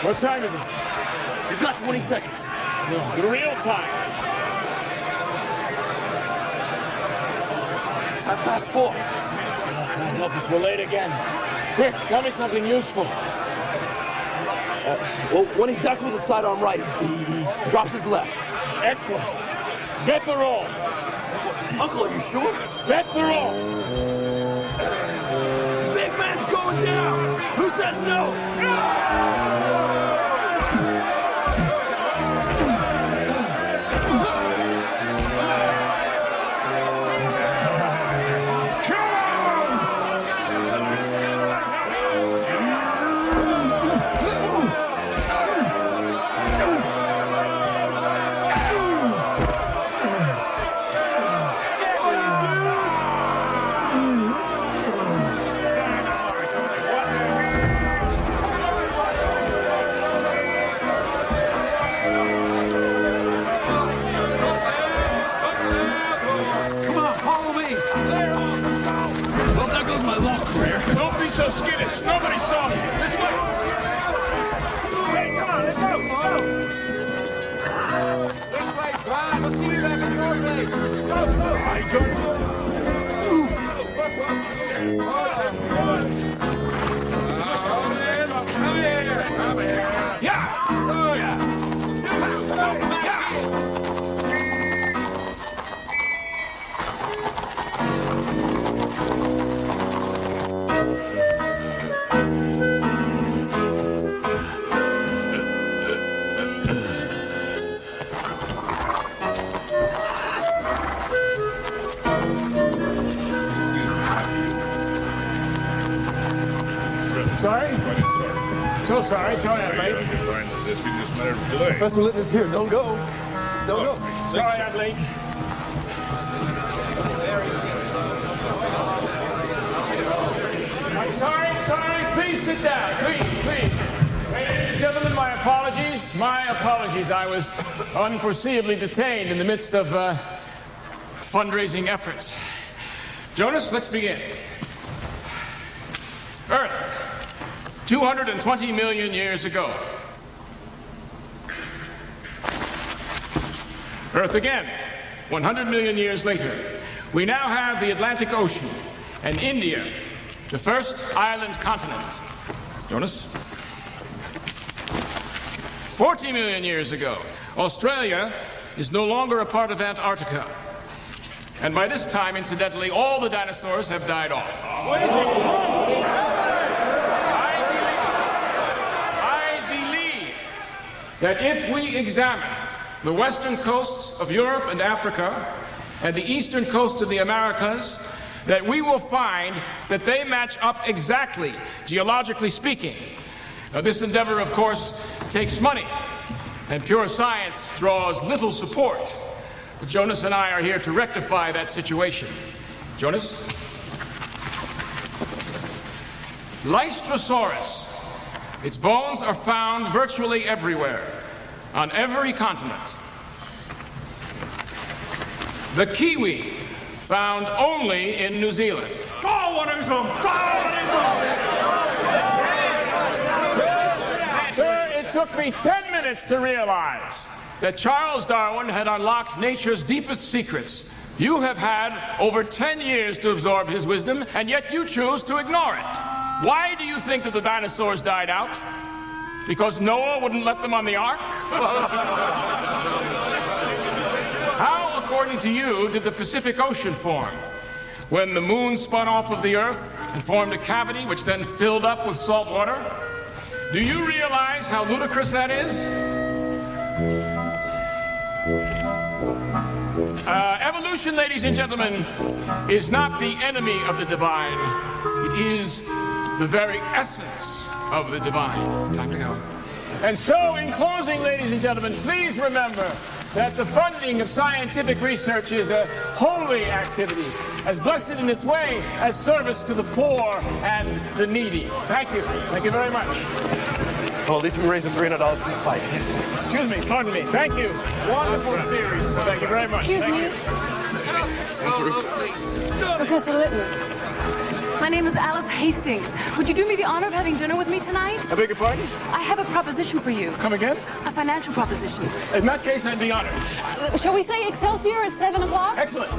What time is it? You've got 20 seconds. No, the real time. It's 4:30. Oh, God help us, we're late again. Quick, tell me something useful. Well, when he ducks with his sidearm right, he drops his left. Excellent. Bet the roll. Uncle, are you sure? Bet the roll. Big man's going down. Who says no? So skittish. Nobody saw me. This way. Hey, come on, let's go. This way, Bryan. We'll see you back at your place. Go. I don't. Come here. Yeah. Oh, yeah. Sorry? So sorry. Sorry I'm late. Professor Litton is here. Don't go. Don't go. Sorry I'm late. I'm sorry. Please sit down. Please. Ladies and gentlemen, my apologies. I was unforeseeably detained in the midst of fundraising efforts. Jonas, let's begin. Earth. 220 million years ago. Earth again, 100 million years later. We now have the Atlantic Ocean and India, the first island continent. Jonas? 40 million years ago, Australia is no longer a part of Antarctica. And by this time, incidentally, all the dinosaurs have died off. That if we examine the western coasts of Europe and Africa and the eastern coast of the Americas, that we will find that they match up exactly, geologically speaking. Now, this endeavor, of course, takes money, and pure science draws little support. But Jonas and I are here to rectify that situation. Jonas? Lystrosaurus. Its bones are found virtually everywhere, on every continent. The kiwi, found only in New Zealand. Darwinism! Sir, it took me 10 minutes to realize that Charles Darwin had unlocked nature's deepest secrets. You have had over 10 years to absorb his wisdom, and yet you choose to ignore it. Why do you think that the dinosaurs died out? Because Noah wouldn't let them on the ark? How, according to you, did the Pacific Ocean form? When the moon spun off of the Earth and formed a cavity which then filled up with salt water? Do you realize how ludicrous that is? Evolution, ladies and gentlemen, is not the enemy of the divine. It is the very essence of the divine. Time to go. And so, in closing, ladies and gentlemen, please remember that the funding of scientific research is a holy activity, as blessed in its way as service to the poor and the needy. Thank you. Thank you very much. Well, at least we raised $300 from the fight. Excuse me, pardon me. Thank you. Wonderful theory, sir. Thank you very much. Excuse me. Professor Litton. My My name is Alice Hastings. Would you do me the honor of having dinner with me tonight? I beg your pardon? I have a proposition for you. Come again? A financial proposition. In that case, I'd be honored. Shall we say Excelsior at 7 o'clock? Excellent.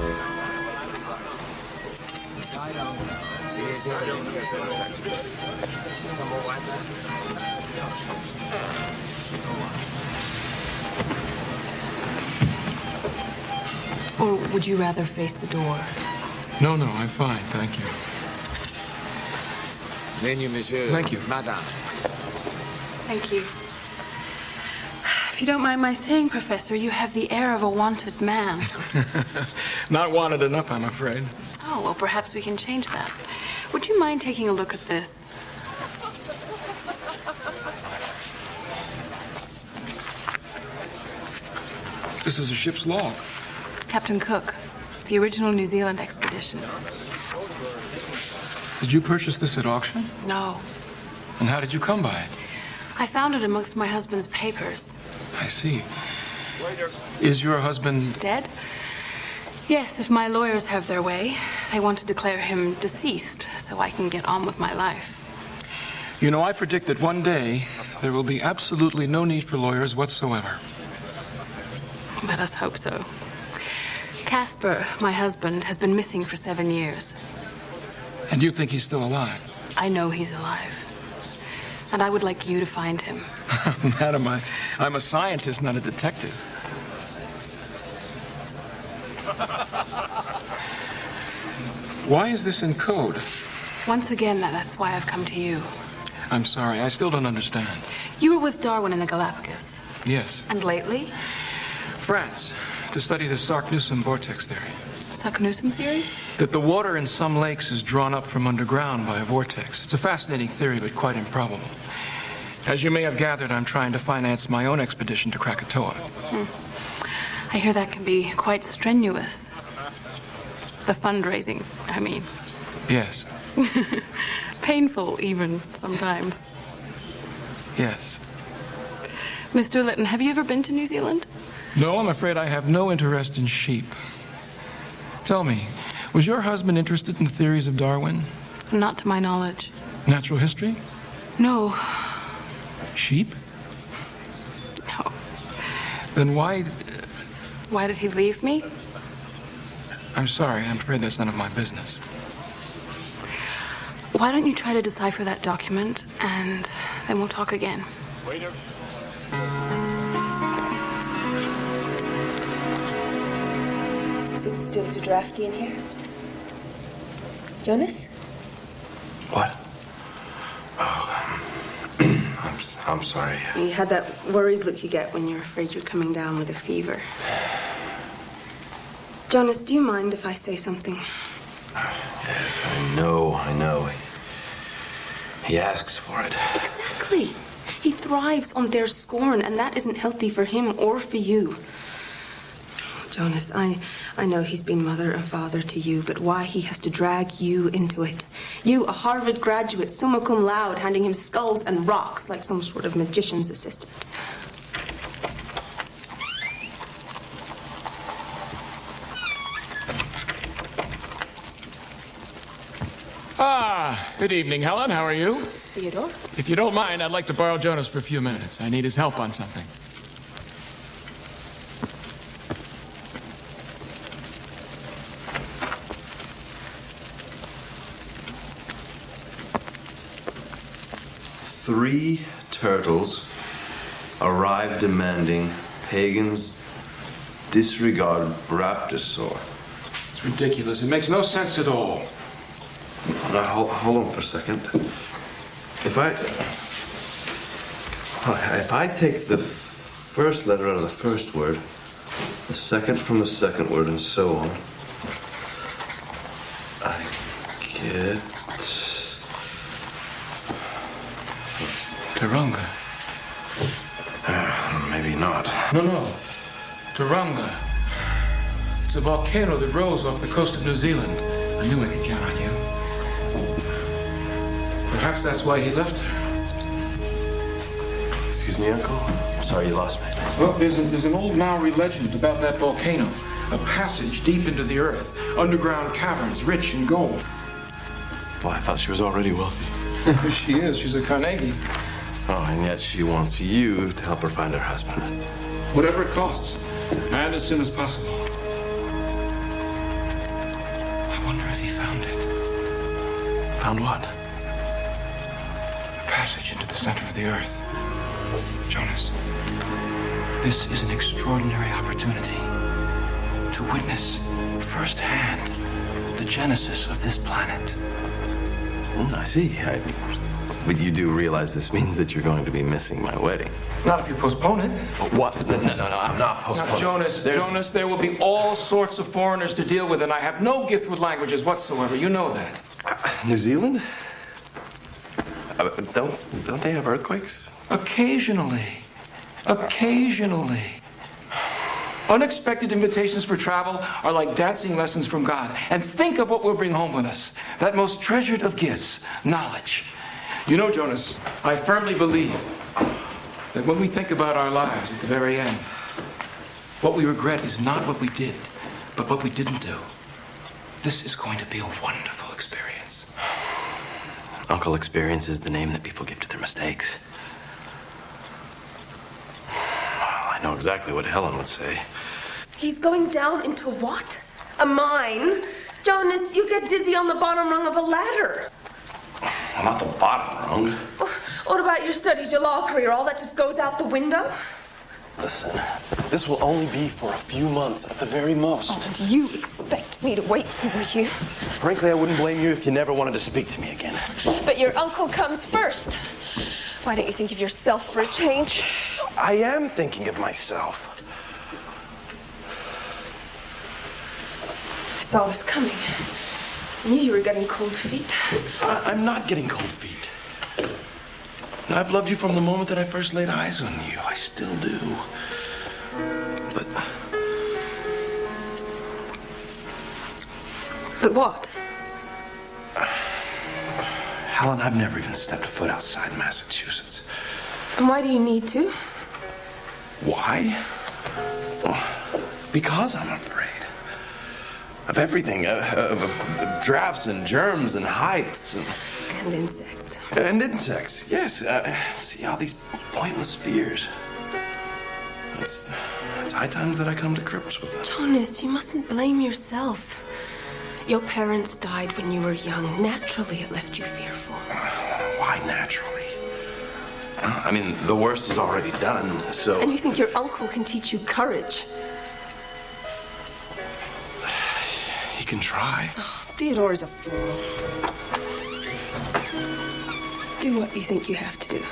Or would you rather face the door? No, I'm fine, thank you. Menu, monsieur. Thank you. Madame. Thank you. If you don't mind my saying, Professor, you have the air of a wanted man. Not wanted enough, I'm afraid. Oh, well, perhaps we can change that. Would you mind taking a look at this? This is a ship's log. Captain Cook, the original New Zealand expedition. Did you purchase this at auction? No. And how did you come by it? I found it amongst my husband's papers. I see. Is your husband... Dead? Yes, if my lawyers have their way. They want to declare him deceased so I can get on with my life. You know, I predict that one day there will be absolutely no need for lawyers whatsoever. Let us hope so. Casper, my husband, has been missing for 7 years. And you think he's still alive? I know he's alive. And I would like you to find him. Madam, I'm a scientist, not a detective. Why is this in code? Once again, that's why I've come to you. I'm sorry, I still don't understand. You were with Darwin in the Galapagos. Yes. And lately? France, to study the Sarknussem vortex theory. Sarknussem theory? That the water in some lakes is drawn up from underground by a vortex. It's a fascinating theory, but quite improbable. As you may have gathered, I'm trying to finance my own expedition to Krakatoa. I hear that can be quite strenuous. The fundraising, I mean. Yes. Painful, even, sometimes. Yes. Mr. Litton, have you ever been to New Zealand? No, I'm afraid I have no interest in sheep. Tell me, was your husband interested in the theories of Darwin? Not to my knowledge. Natural history? No. Sheep? No. Then why... Why did he leave me? I'm sorry, I'm afraid that's none of my business. Why don't you try to decipher that document, and then we'll talk again. Waiter. Is it still too drafty in here? Jonas? What? Oh, I'm sorry. You had that worried look you get when you're afraid you're coming down with a fever. Jonas, do you mind if I say something? Yes, I know. He asks for it. Exactly. He thrives on their scorn, and that isn't healthy for him or for you. Jonas, I know he's been mother and father to you, but why he has to drag you into it? You, a Harvard graduate, summa cum laude, handing him skulls and rocks like some sort of magician's assistant. Good evening, Helen. How are you? Theodore? If you don't mind, I'd like to borrow Jonas for a few minutes. I need his help on something. Three turtles arrive demanding pagans disregard raptosaur. It's ridiculous. It makes no sense at all. Now, hold on for a second. If I take the first letter out of the first word, the second from the second word, and so on, I get... Turunga. Maybe not. No. Turunga. It's a volcano that rose off the coast of New Zealand. I knew I could count on you. Perhaps that's why he left her. Excuse me, Uncle? I'm sorry you lost me. Well, there's an old Maori legend about that volcano. A passage deep into the earth. Underground caverns rich in gold. Well, I thought she was already wealthy. She is. She's a Carnegie. Oh, and yet she wants you to help her find her husband. Whatever it costs, and as soon as possible. I wonder if he found it. Found what? A passage into the center of the earth. Jonas, this is an extraordinary opportunity to witness firsthand the genesis of this planet. I see. But you do realize this means that you're going to be missing my wedding. Not if you postpone it. What? No, I'm not postponing. Now, Jonas, there will be all sorts of foreigners to deal with, and I have no gift with languages whatsoever. You know that. New Zealand? Don't they have earthquakes? Occasionally. Unexpected invitations for travel are like dancing lessons from God. And think of what we'll bring home with us. That most treasured of gifts, knowledge. You know, Jonas, I firmly believe that when we think about our lives at the very end, what we regret is not what we did, but what we didn't do. This is going to be a wonderful experience. Uncle Experience is the name that people give to their mistakes. Well, I know exactly what Helen would say. He's going down into what? A mine? Jonas, you get dizzy on the bottom rung of a ladder. Well, not the bottom rung. What about your studies, your law career? All that just goes out the window? Listen, this will only be for a few months at the very most. Oh, and you expect me to wait for you? Frankly, I wouldn't blame you if you never wanted to speak to me again. But your uncle comes first. Why don't you think of yourself for a change? I am thinking of myself. I saw this coming. I knew you were getting cold feet. I'm not getting cold feet. I've loved you from the moment that I first laid eyes on you. I still do. But what? Helen, I've never even stepped foot outside Massachusetts. And why do you need to? Why? Because I'm afraid. Of everything. Of drafts and germs and heights. And insects. And insects, yes. See, all these pointless fears. It's high times that I come to grips with them. Jonas, you mustn't blame yourself. Your parents died when you were young. Naturally, it left you fearful. Why naturally? I mean, the worst is already done, so... And you think your uncle can teach you courage? He can try. Oh, Theodore's a fool. Do what you think you have to do.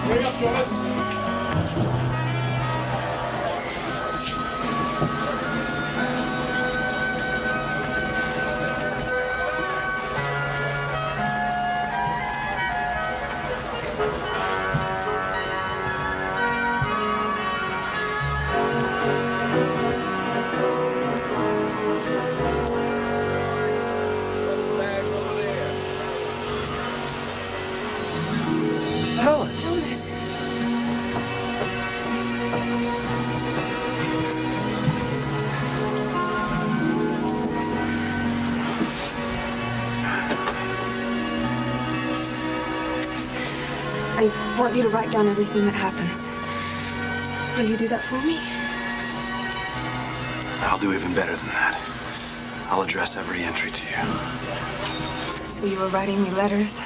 Hurry up, Jonas. Helen! Jonas. I want you to write down everything that happens. Will you do that for me? I'll do even better than that. I'll address every entry to you. So you were writing me letters?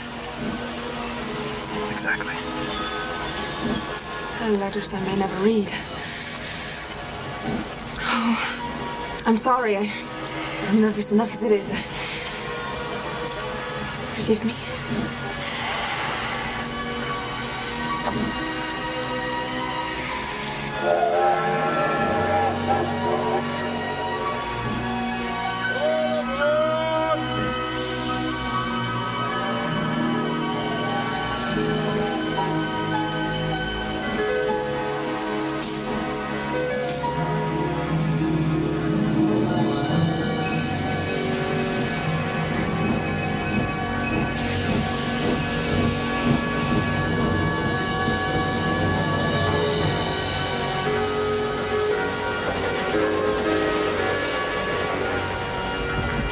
Exactly. Letters I may never read. Oh, I'm sorry. I'm nervous enough as it is. Forgive me.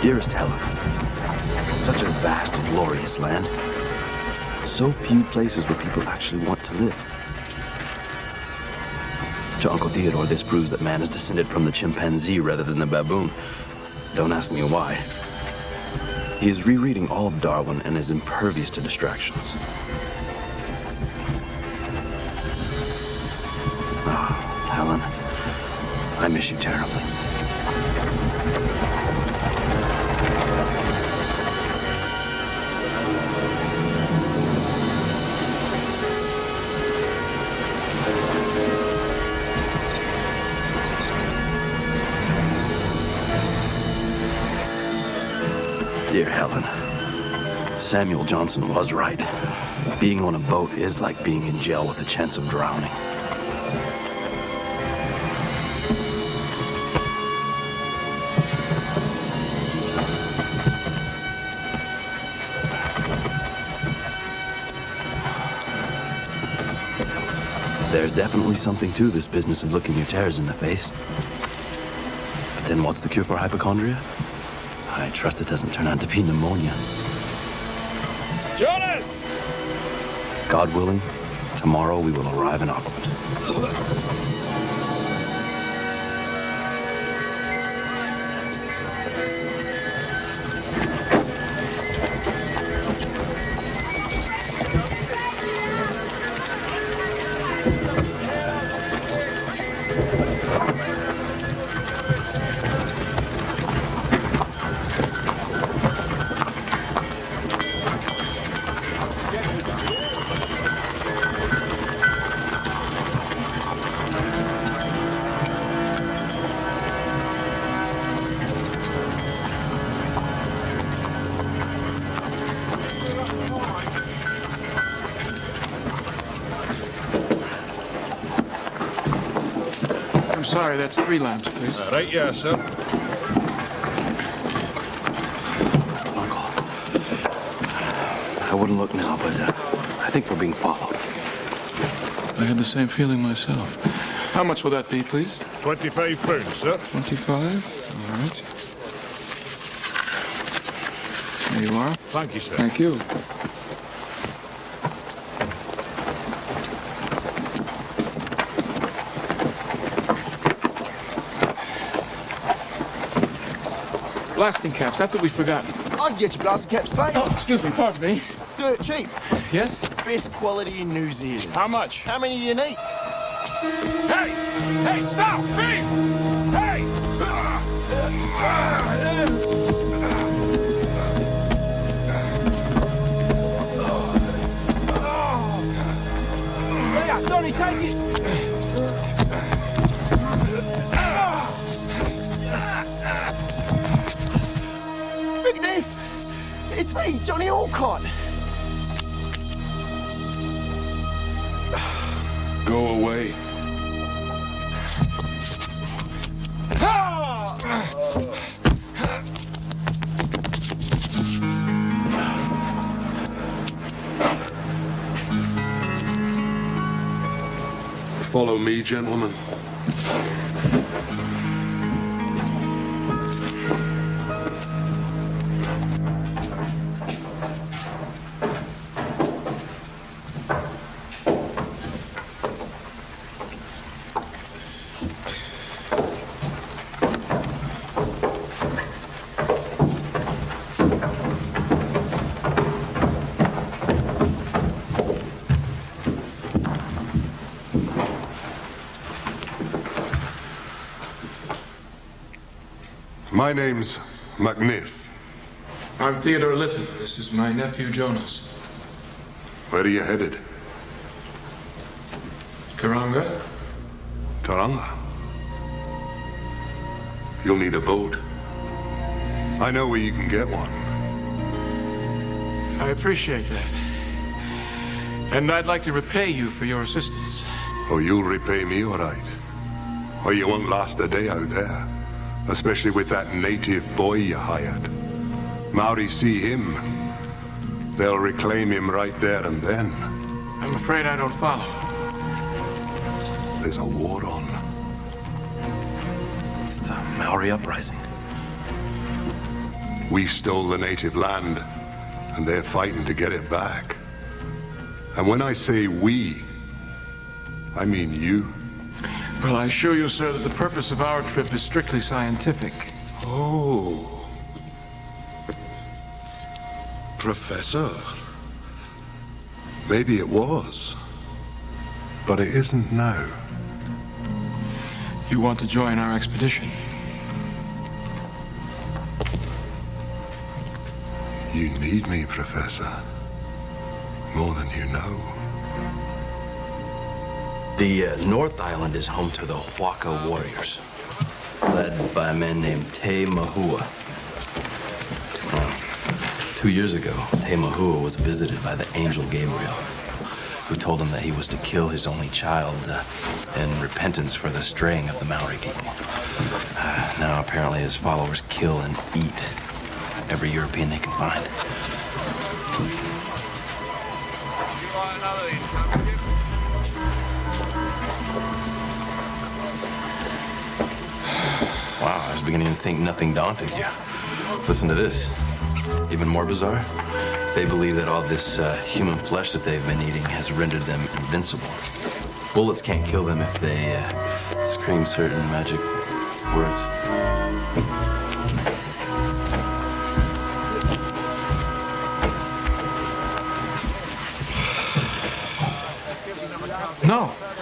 Dearest Helen, such a vast and glorious land. So few places where people actually want to live. To Uncle Theodore, this proves that man is descended from the chimpanzee rather than the baboon. Don't ask me why. He is rereading all of Darwin and is impervious to distractions. Ah, Helen, I miss you terribly. Dear Helen, Samuel Johnson was right. Being on a boat is like being in jail with a chance of drowning. There's definitely something to this business of looking your terrors in the face. But then what's the cure for hypochondria? I trust it doesn't turn out to be pneumonia. Jonas! God willing, tomorrow we will arrive in Auckland. I'm sorry, that's 3 lamps, please. Right, yeah, sir. Uncle, I wouldn't look now, but I think we're being followed. I had the same feeling myself. How much will that be, please? £25, sir. 25? All right. There you are. Thank you, sir. Thank you. Blasting caps, that's what we forgot. I can get you blasting caps, mate. Oh, excuse me, pardon me. Dirt cheap. Yes? Best quality in New Zealand. How much? How many do you need? Hey! Hey, stop! Thief! Hey! Yeah, Donnie, take it. Big Neef, it's me, Johnny Alcott. Go away. Follow me, gentlemen. My name's McNiff. I'm Theodore Litton. This is my nephew, Jonas. Where are you headed? Karanga? Taranga. You'll need a boat. I know where you can get one. I appreciate that. And I'd like to repay you for your assistance. Oh, you'll repay me, all right. Or you won't last a day out there. Especially with that native boy you hired. Maori see him. They'll reclaim him right there and then. I'm afraid I don't follow. There's a war on. It's the Maori uprising. We stole the native land, and they're fighting to get it back. And when I say we, I mean you. Well, I assure you, sir, that the purpose of our trip is strictly scientific. Oh. Professor. Maybe it was. But it isn't now. You want to join our expedition? You need me, Professor. More than you know. The North Island is home to the Huaca warriors, led by a man named Te Mahua. 2 years ago, Te Mahua was visited by the angel Gabriel, who told him that he was to kill his only child in repentance for the straying of the Maori people. Now, apparently, his followers kill and eat every European they can find. Wow, I was beginning to think nothing daunted you. Listen to this. Even more bizarre. They believe that all this human flesh that they've been eating has rendered them invincible. Bullets can't kill them if they scream certain magic words.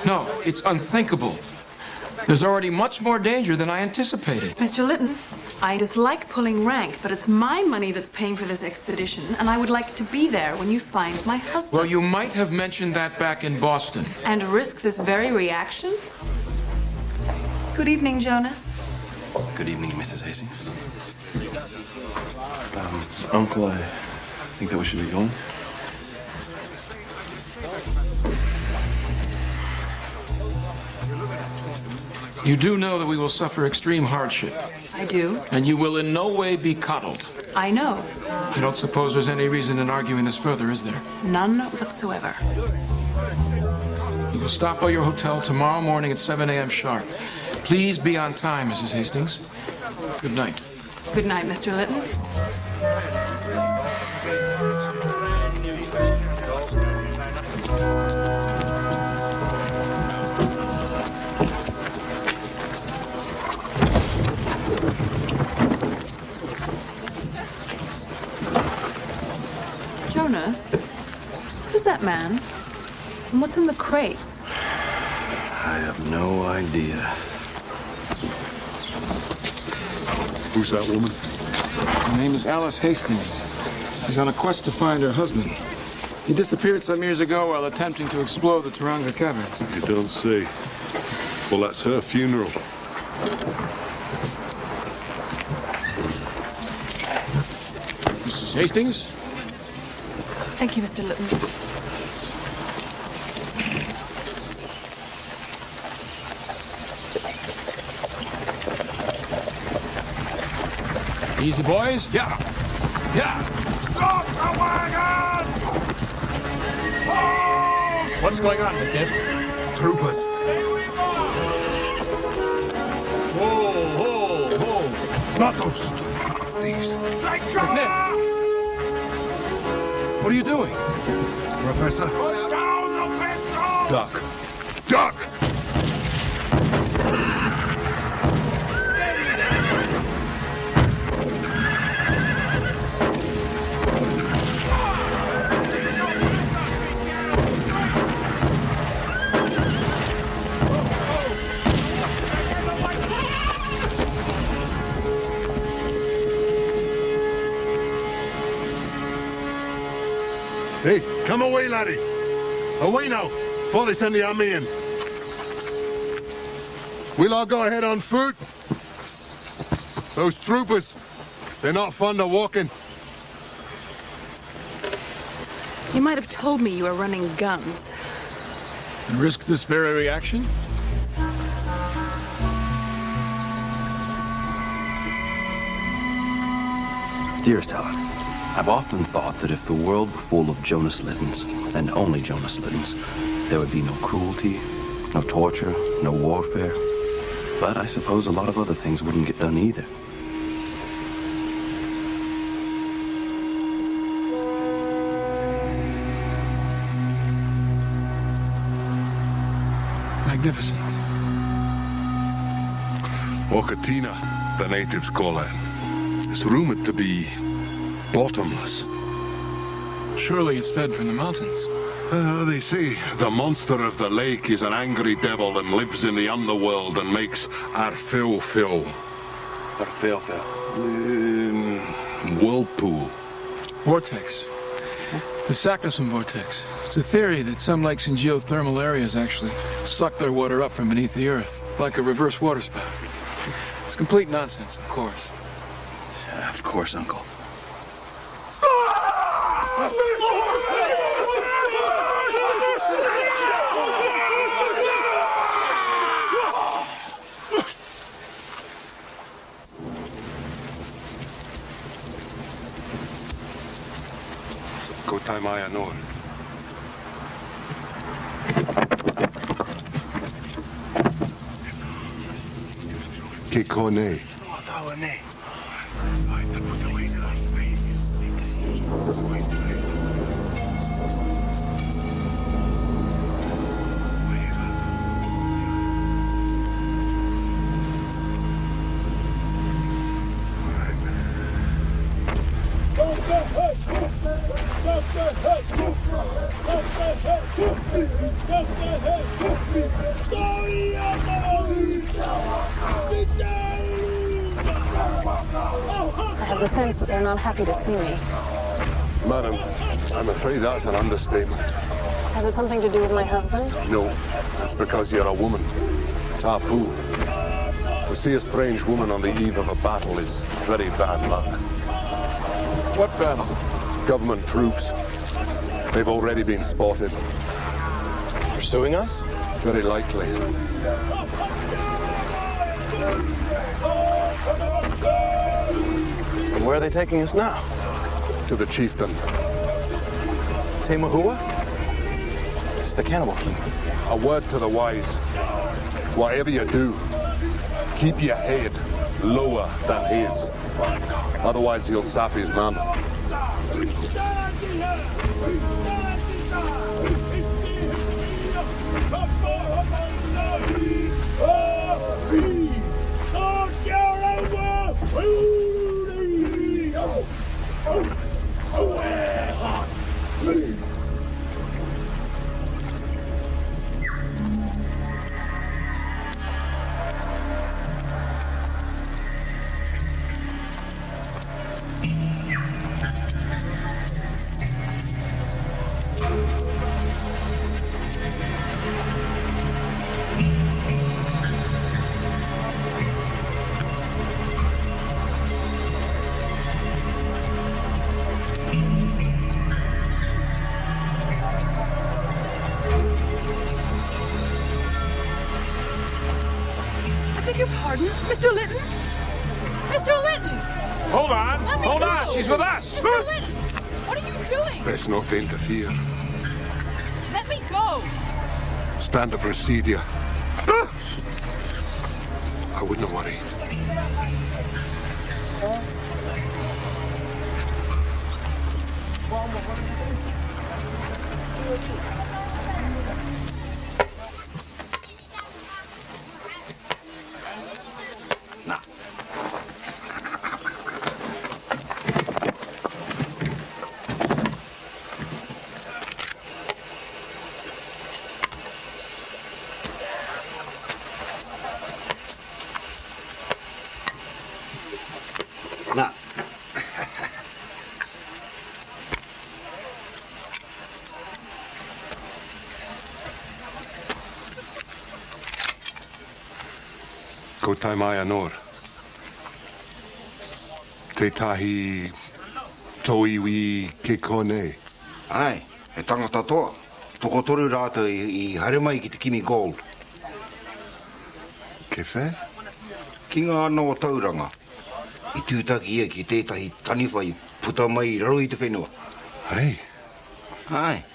No, it's unthinkable. There's already much more danger than I anticipated. Mr. Litton, I dislike pulling rank, but it's my money that's paying for this expedition, and I would like to be there when you find my husband. Well, you might have mentioned that back in Boston. And risk this very reaction? Good evening, Jonas. Good evening, Mrs. Hastings. Uncle, I think that we should be going. You do know that we will suffer extreme hardship. I do. And you will in no way be coddled. I know. I don't suppose there's any reason in arguing this further, is there? None whatsoever. We will stop by your hotel tomorrow morning at 7 a.m. sharp. Please be on time, Mrs. Hastings. Good night. Good night, Mr. Litton. Jonas, who's that man? And what's in the crates? I have no idea. Who's that woman? Her name is Alice Hastings. She's on a quest to find her husband. He disappeared some years ago while attempting to explore the Turanga Caverns. You don't say. Well, that's her funeral. Mrs. Hastings? Thank you, Mr. Litton. Easy, boys. Yeah. Stop the wagon! What's going on, Nick? Troopers. Whoa. Not those. These. Nick! What are you doing? Professor. Put down the pistol! Duck. Duck! Hey, come away, laddie. Away now, before they send the army in. We'll all go ahead on foot. Those troopers, they're not fond of walking. You might have told me you were running guns. And risk this very reaction? Dearest Helen, I've often thought that if the world were full of Jonas Littons, and only Jonas Littons, there would be no cruelty, no torture, no warfare. But I suppose a lot of other things wouldn't get done either. magnificent. Okatina, the natives call it, is rumored to be bottomless. Surely it's fed from the mountains. They say the monster of the lake is an angry devil and lives in the underworld and makes our fill. Whirlpool. Vortex. The Saknussemm vortex. It's a theory that some lakes in geothermal areas actually suck their water up from beneath the earth, like a reverse waterspout. It's complete nonsense, of course. Of course, Uncle. Kotai Maya Nor. Kekone. I have the sense that they're not happy to see me. Madam, I'm afraid that's an understatement. Has it something to do with my husband? No, it's because you're a woman. Taboo. To see a strange woman on the eve of a battle is very bad luck. What battle? Government troops. They've already been spotted. Pursuing us? Very likely. And where are they taking us now? To the chieftain. Temahua? It's the cannibal king. A word to the wise. Whatever you do, keep your head lower than his. Otherwise he'll sap his man. Mr. Litton? Mr. Litton! Hold on! Let me Hold go. on! She's with us! Mr. Litton! What are you doing? Best not to interfere. Let me go! Stand to proceed you. I wouldn't worry. Kotai Maya Nor. Te tahi toiwi kekone. Ai, he tangata toa. Toko toru rāta I haere mai ki te kimi gold. Ke whē? Ki ngā ana o tauranga. I tūtaki ia ki tētahi taniwhai puta mai raro I te whenua. Hey, Ai,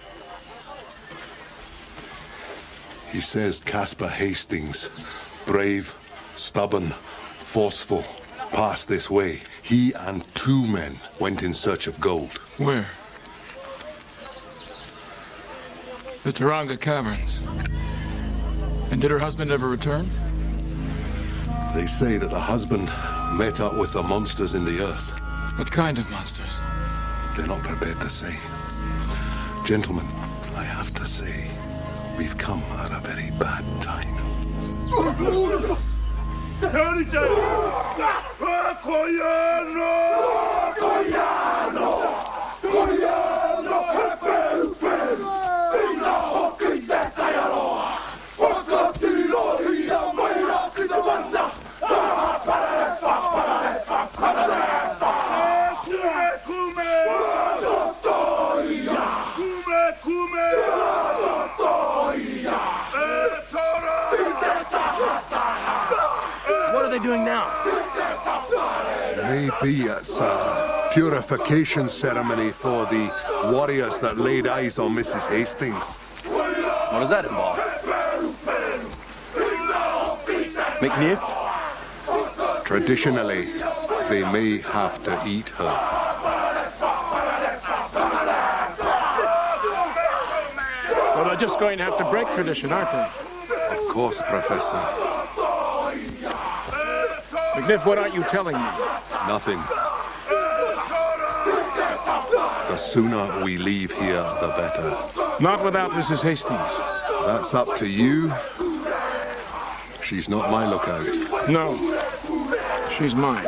he says Caspar Hastings, brave, stubborn, forceful, passed this way. He and 2 men went in search of gold. Where? The Taranga Caverns. And did her husband ever return? They say that the husband met up with the monsters in the earth. What kind of monsters? They're not prepared to say. Gentlemen, I have to say, we've come at a very bad time. What are they doing now? Maybe it's a purification ceremony for the warriors that laid eyes on Mrs. Hastings. What does that involve? McNiff? Traditionally, they may have to eat her. Well, they're just going to have to break tradition, aren't they? Of course, Professor. McNiff, what aren't you telling me? Nothing. The sooner we leave here, the better. Not without Mrs. Hastings. That's up to you. She's not my lookout. No. She's mine.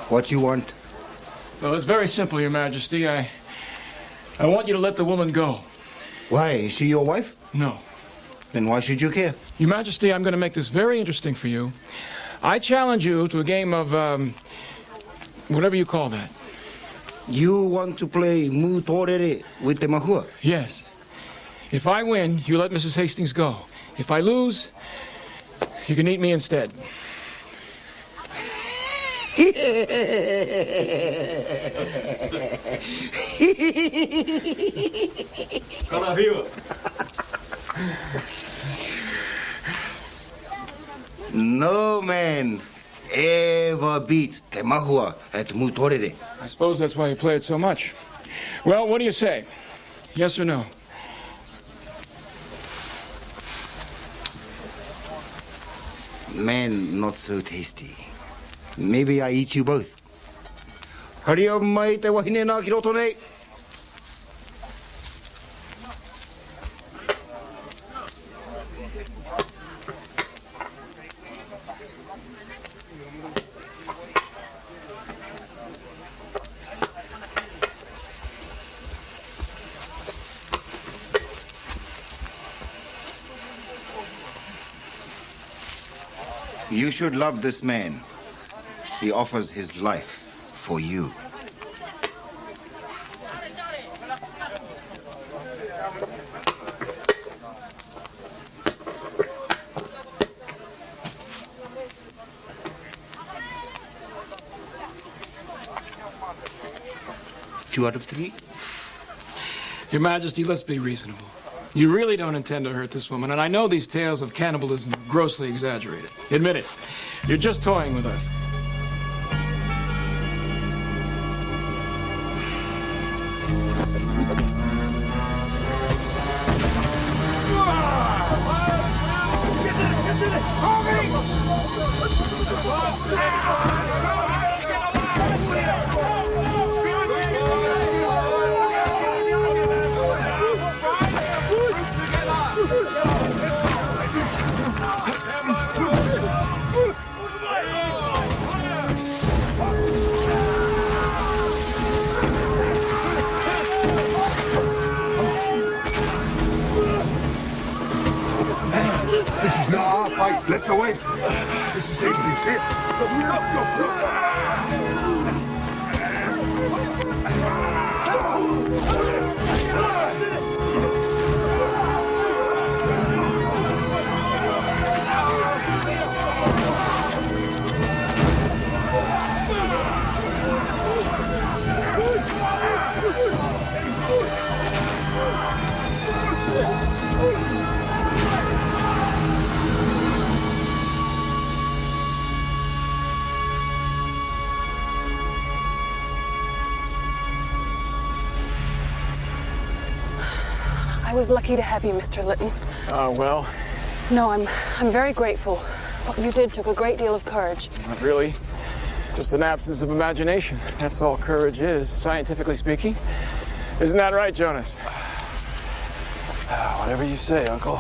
What you want? Well, it's very simple, Your Majesty. I want you to let the woman go. Why? Is she your wife? No. Then why should you care? Your Majesty, I'm going to make this very interesting for you. I challenge you to a game of, whatever you call that. You want to play Mu Torere with the Mahua? Yes. If I win, you let Mrs. Hastings go. If I lose, you can eat me instead. No man ever beat the Mahua at Mu Torere. I suppose that's why you play it so much. Well, what do you say? Yes or no? Man, not so tasty. Maybe I eat you both. Hurry up, mate. Te wahine na kirotone. You should love this man. He offers his life for you. Two out of three? Your Majesty, let's be reasonable. You really don't intend to hurt this woman, and I know these tales of cannibalism are grossly exaggerated. Admit it. You're just toying with us. This is not our fight. Let's away. This is Hastings here. I was lucky to have you, Mr. Litton. Well, No, I'm very grateful. What you did took a great deal of courage. not really. Just an absence of imagination. That's all courage is, scientifically speaking. Isn't that right, Jonas? Whatever you say, Uncle.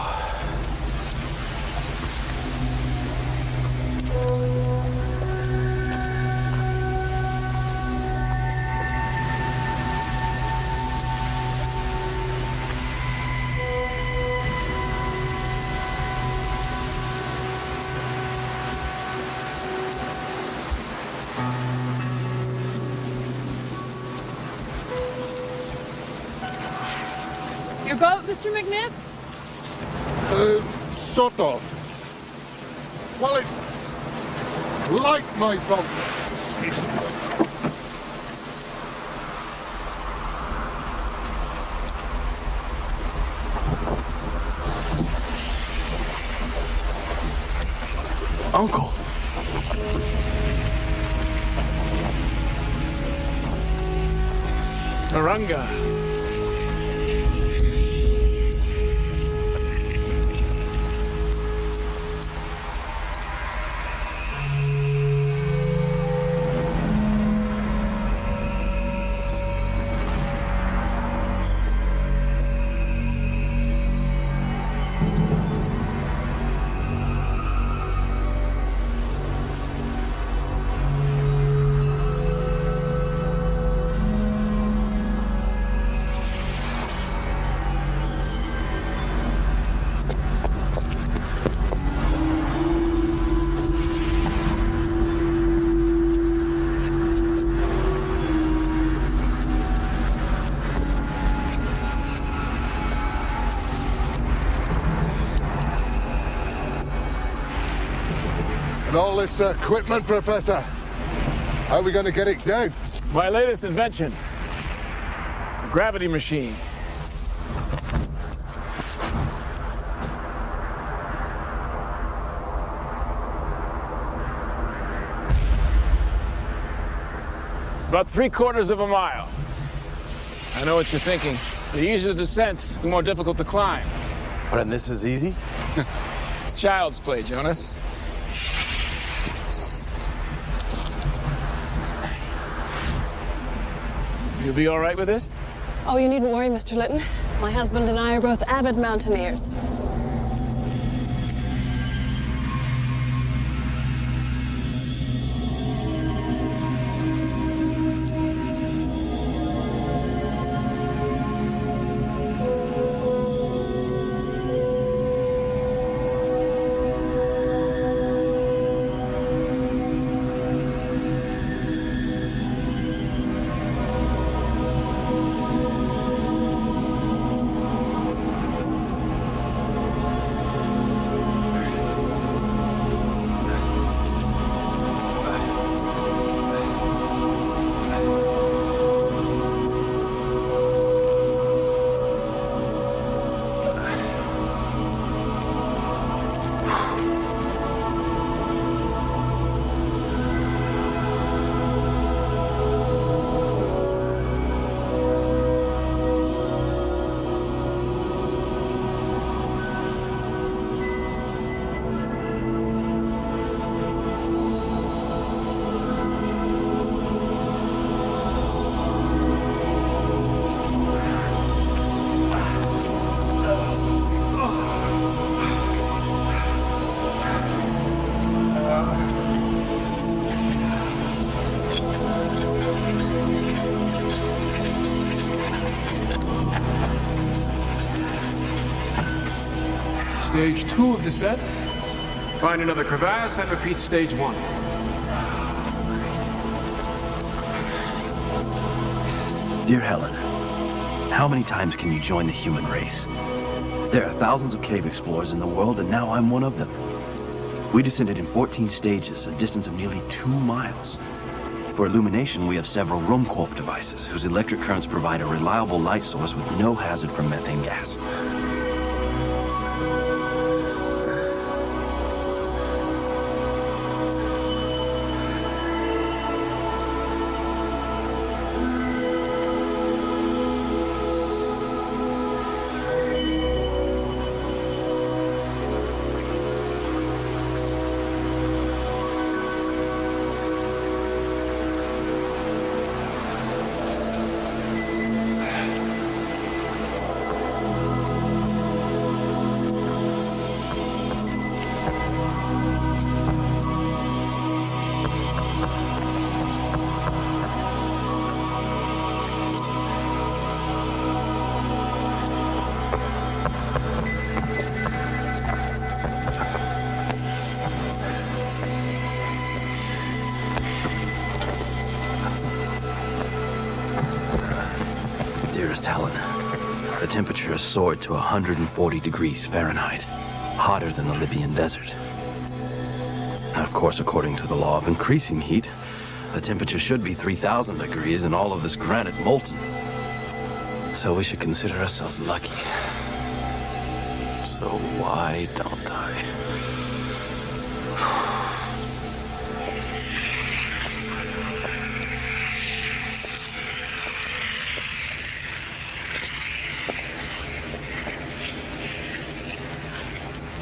Your boat, Mr. McNiff? Sort of. Well, it's like my boat. Uncle! Taranga. And all this equipment, Professor. How are we going to get it down? My latest invention. A gravity machine. About 3/4 of a mile. I know what you're thinking. The easier the descent, the more difficult to climb. But this is easy? It's child's play, Jonas. You'll be all right with this? Oh, you needn't worry, Mr. Litton. My husband and I are both avid mountaineers. Stage 2 of descent. Find another crevasse and repeat stage 1. Dear Helen, how many times can you join the human race? There are thousands of cave explorers in the world, and now I'm one of them. We descended in 14 stages, a distance of nearly 2 miles. For illumination, we have several Ruhmkorff devices, whose electric currents provide a reliable light source with no hazard from methane gas. Dearest Helen, the temperature has soared to 140 degrees Fahrenheit, hotter than the Libyan desert. Now, of course, according to the law of increasing heat, the temperature should be 3,000 degrees and all of this granite molten. So we should consider ourselves lucky. So why don't I?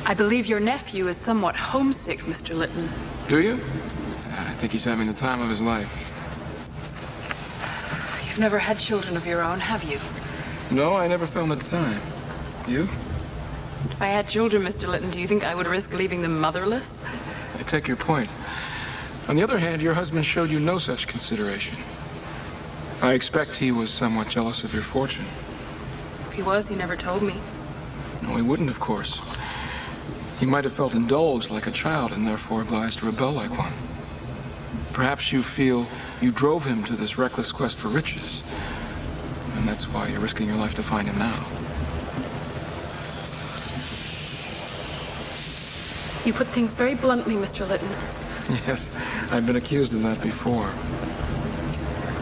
I believe your nephew is somewhat homesick, Mr. Litton. Do you? I think he's having the time of his life. You've never had children of your own, have you? No, I never found the time. You? If I had children, Mr. Litton, do you think I would risk leaving them motherless? I take your point. On the other hand, your husband showed you no such consideration. I expect he was somewhat jealous of your fortune. If he was, he never told me. No, he wouldn't, of course. He might have felt indulged like a child and therefore obliged to rebel like one. Perhaps you feel you drove him to this reckless quest for riches, and that's why you're risking your life to find him now. You put things very bluntly, Mr. Litton. Yes, I've been accused of that before.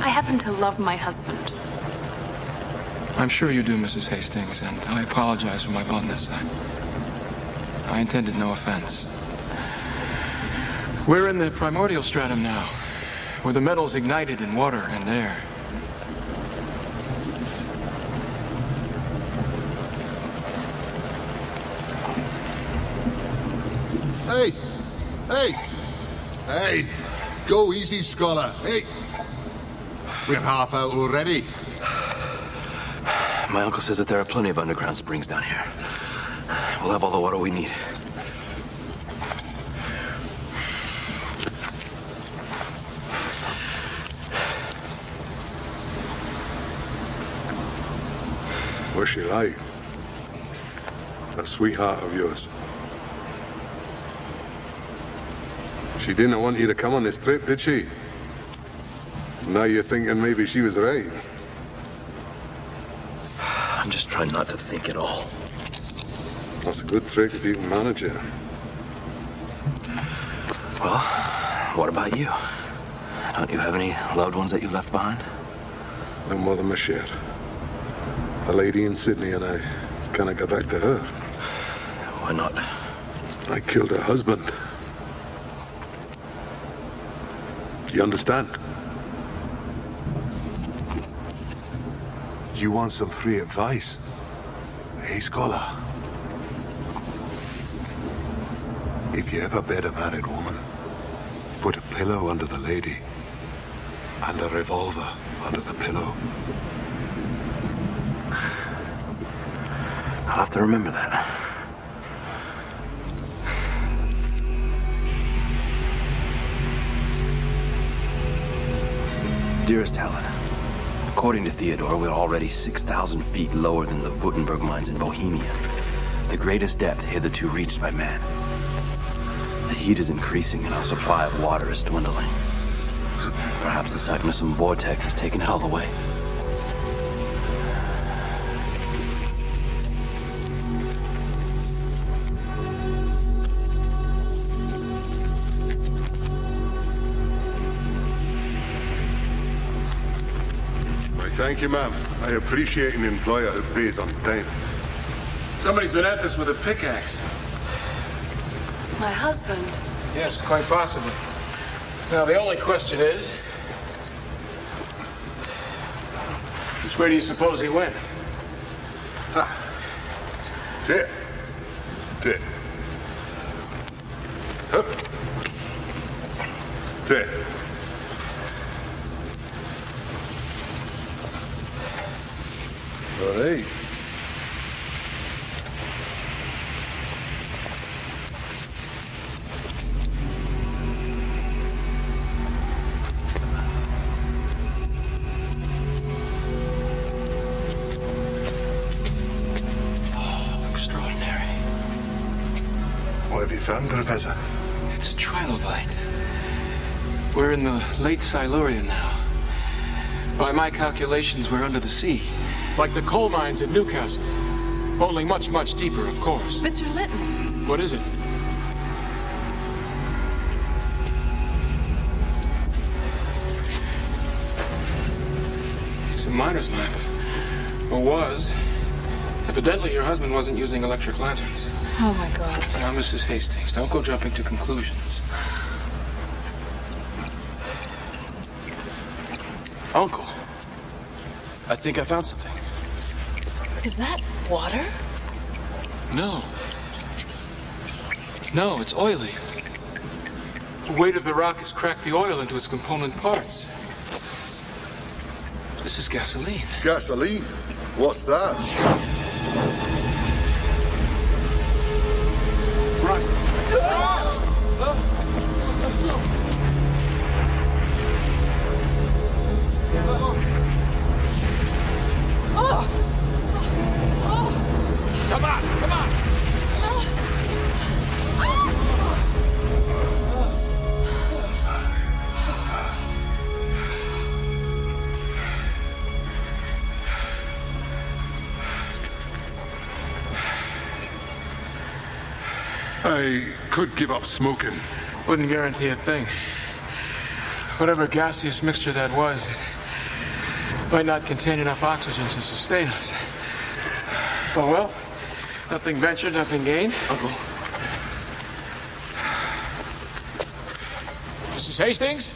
I happen to love my husband. I'm sure you do, Mrs. Hastings, and I apologize for my bluntness. I intended no offense. We're in the primordial stratum now, where the metals ignited in water and air. Hey! Hey! Hey! Go easy, scholar. Hey! We're half out already. My uncle says that there are plenty of underground springs down here. We'll have all the water we need. What's she like? That sweetheart of yours. She didn't want you to come on this trip, did she? Now you're thinking maybe she was right. I'm just trying not to think at all. That's a good trick if you can manage it. Well, what about you? Don't you have any loved ones that you left behind? No more than my share. A lady in Sydney and I can't go back to her. Why not? I killed her husband. You understand? You want some free advice? Hey, scholar. If you ever bed a married woman, put a pillow under the lady and a revolver under the pillow. I'll have to remember that. Dearest Helen, according to Theodore, we're already 6,000 feet lower than the Württemberg mines in Bohemia, the greatest depth hitherto reached by man. The heat is increasing and our supply of water is dwindling. Perhaps the Cygnusum vortex has taken it all away. Thank you, ma'am. I appreciate an employer who pays on time. Somebody's been at this with a pickaxe. My husband? Yes, quite possibly. Now, the only question is, where do you suppose he went? Sit. Sit. Hup. Sit. All right. What have you found, Professor? It's a trilobite. We're in the late Silurian now. By my calculations, we're under the sea. Like the coal mines at Newcastle. Only much, much deeper, of course. Mr. Litton. What is it? It's a miner's lamp. Or was. Evidently, your husband wasn't using electric lanterns. Oh, my God. Now, Mrs. Hastings, don't go jumping to conclusions. Uncle, I think I found something. Is that water? No. No, it's oily. The weight of the rock has cracked the oil into its component parts. This is gasoline. Gasoline? What's that? Run. Come on, come on. I could give up smoking. Wouldn't guarantee a thing. Whatever gaseous mixture that was, it might not contain enough oxygen to sustain us. Oh well, nothing ventured, nothing gained. Uncle. Mrs. Hastings?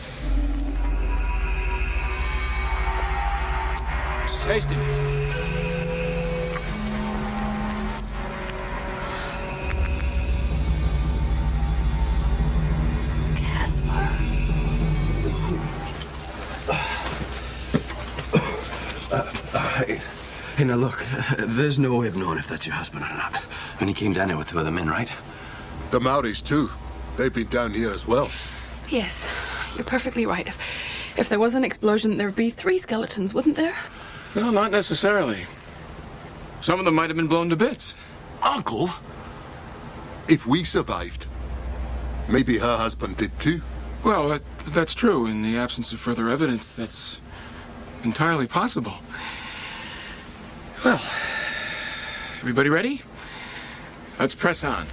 Mrs. Hastings? Hey, now look, there's no way of knowing if that's your husband or not. When he came down here with 2 other men, right? The Maoris, too. They've been down here as well. Yes, you're perfectly right. If there was an explosion, there'd be 3 skeletons, wouldn't there? No, not necessarily. Some of them might have been blown to bits. Uncle? If we survived, maybe her husband did too. Well, that's true. In the absence of further evidence, that's entirely possible. Well, everybody ready? Let's press on.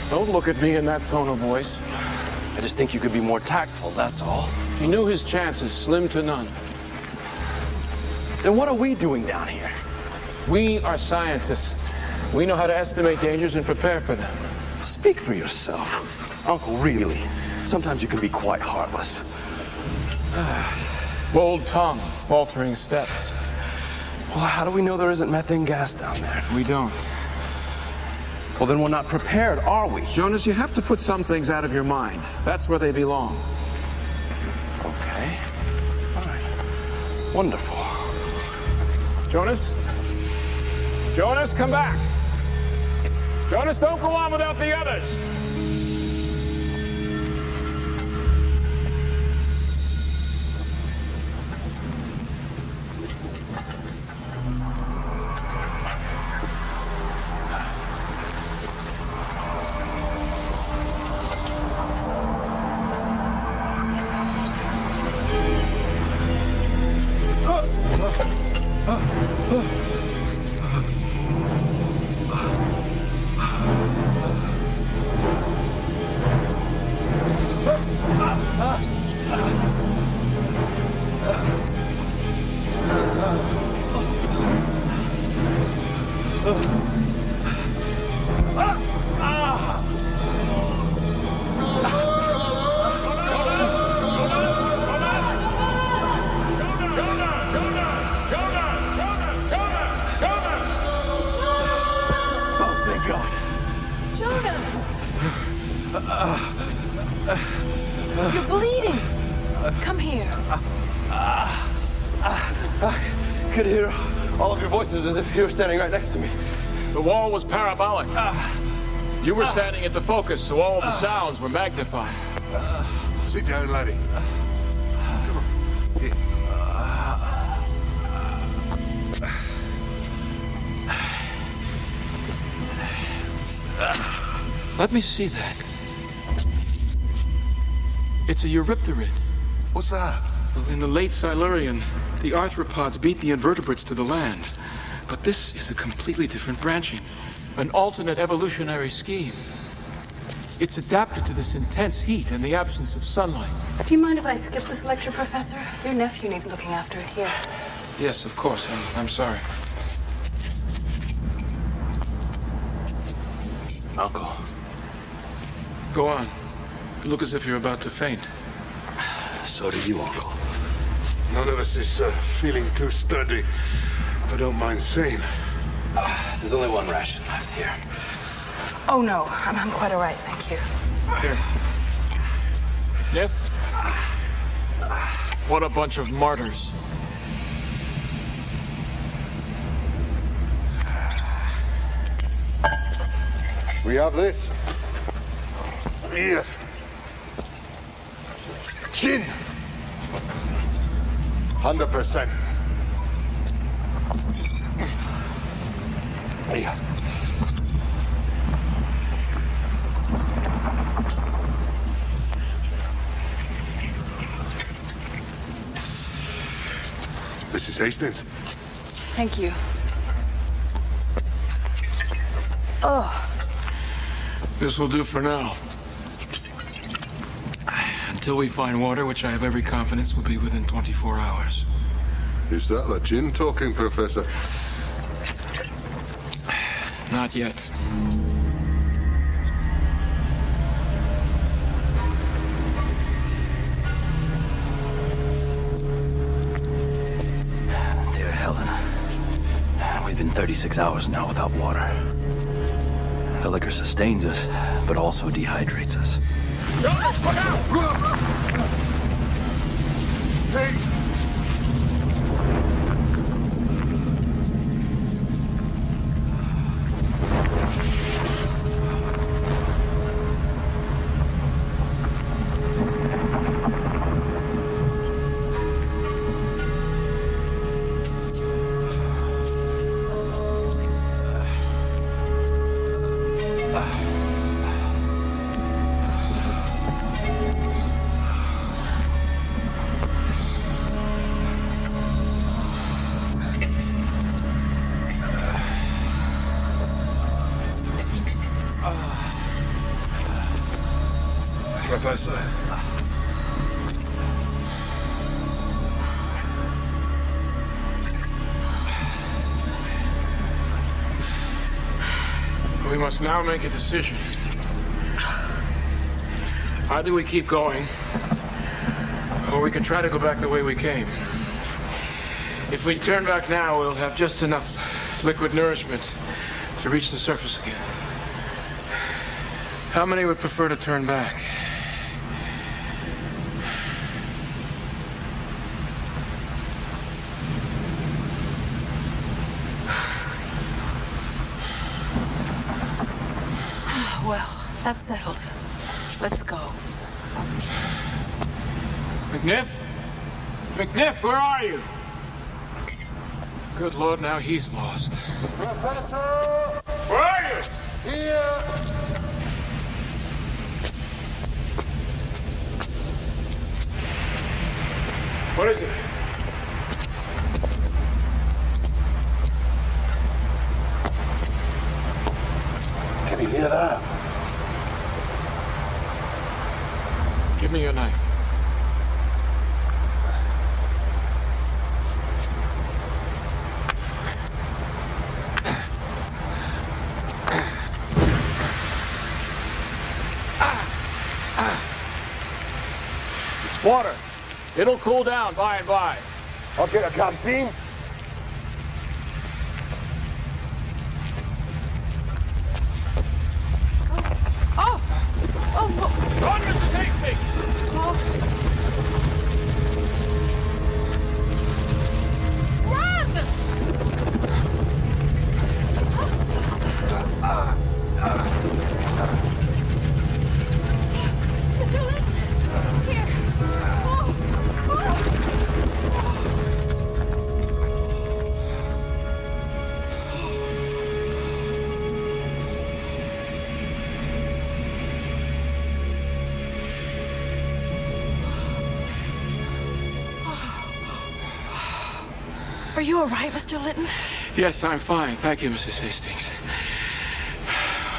Don't look at me in that tone of voice. I just think you could be more tactful, that's all. He knew his chances slim to none. Then what are we doing down here? We are scientists. We know how to estimate dangers and prepare for them. Speak for yourself. Uncle, really. Sometimes you can be quite heartless. Bold tongue, faltering steps. Well, how do we know there isn't methane gas down there? We don't. Well, then we're not prepared, are we? Jonas, you have to put some things out of your mind. That's where they belong. Okay. Fine. Wonderful. Jonas? Jonas, come back. Jonas, don't go on without the others. You're bleeding. Come here. I could hear all of your voices as if you were standing right next to me. The wall was parabolic. You were standing at the focus, so all of the sounds were magnified. Sit down, laddie. Come on. Here. Let me see that. It's a eurypterid. What's that? Well, in the late Silurian, the arthropods beat the invertebrates to the land. But this is a completely different branching. An alternate evolutionary scheme. It's adapted to this intense heat and the absence of sunlight. Do you mind if I skip this lecture, Professor? Your nephew needs looking after here. Yes, of course. I'm sorry. Uncle. Go on. You look as if you're about to faint. So do you, Uncle. None of us is feeling too sturdy. I don't mind saying. There's only one ration left here. Oh, no. I'm quite all right, thank you. Here. Nif? What a bunch of martyrs. We have this. Here. Gin. 100%. Here. This is Hastings. Thank you. Oh. This will do for now. Until we find water, which I have every confidence will be within 24 hours. Is that the gin talking, Professor? Not yet. Dear Helen, we've been 36 hours now without water. The liquor sustains us, but also dehydrates us. Jonas, look out! Hey! Professor. We must now make a decision. Either we keep going, or we can try to go back the way we came. If we turn back now, we'll have just enough liquid nourishment to reach the surface again. How many would prefer to turn back? Well, that's settled. Let's go. McNiff? McNiff, where are you? Good Lord, now he's lost. Professor! Where are you? Here! What is it? Can you hear that? Give me your knife. It's water. It'll cool down by and by. I'll get a canteen. Run, Mrs. Hastings! Are you all right, Mr. Litton? Yes, I'm fine. Thank you, Mrs. Hastings.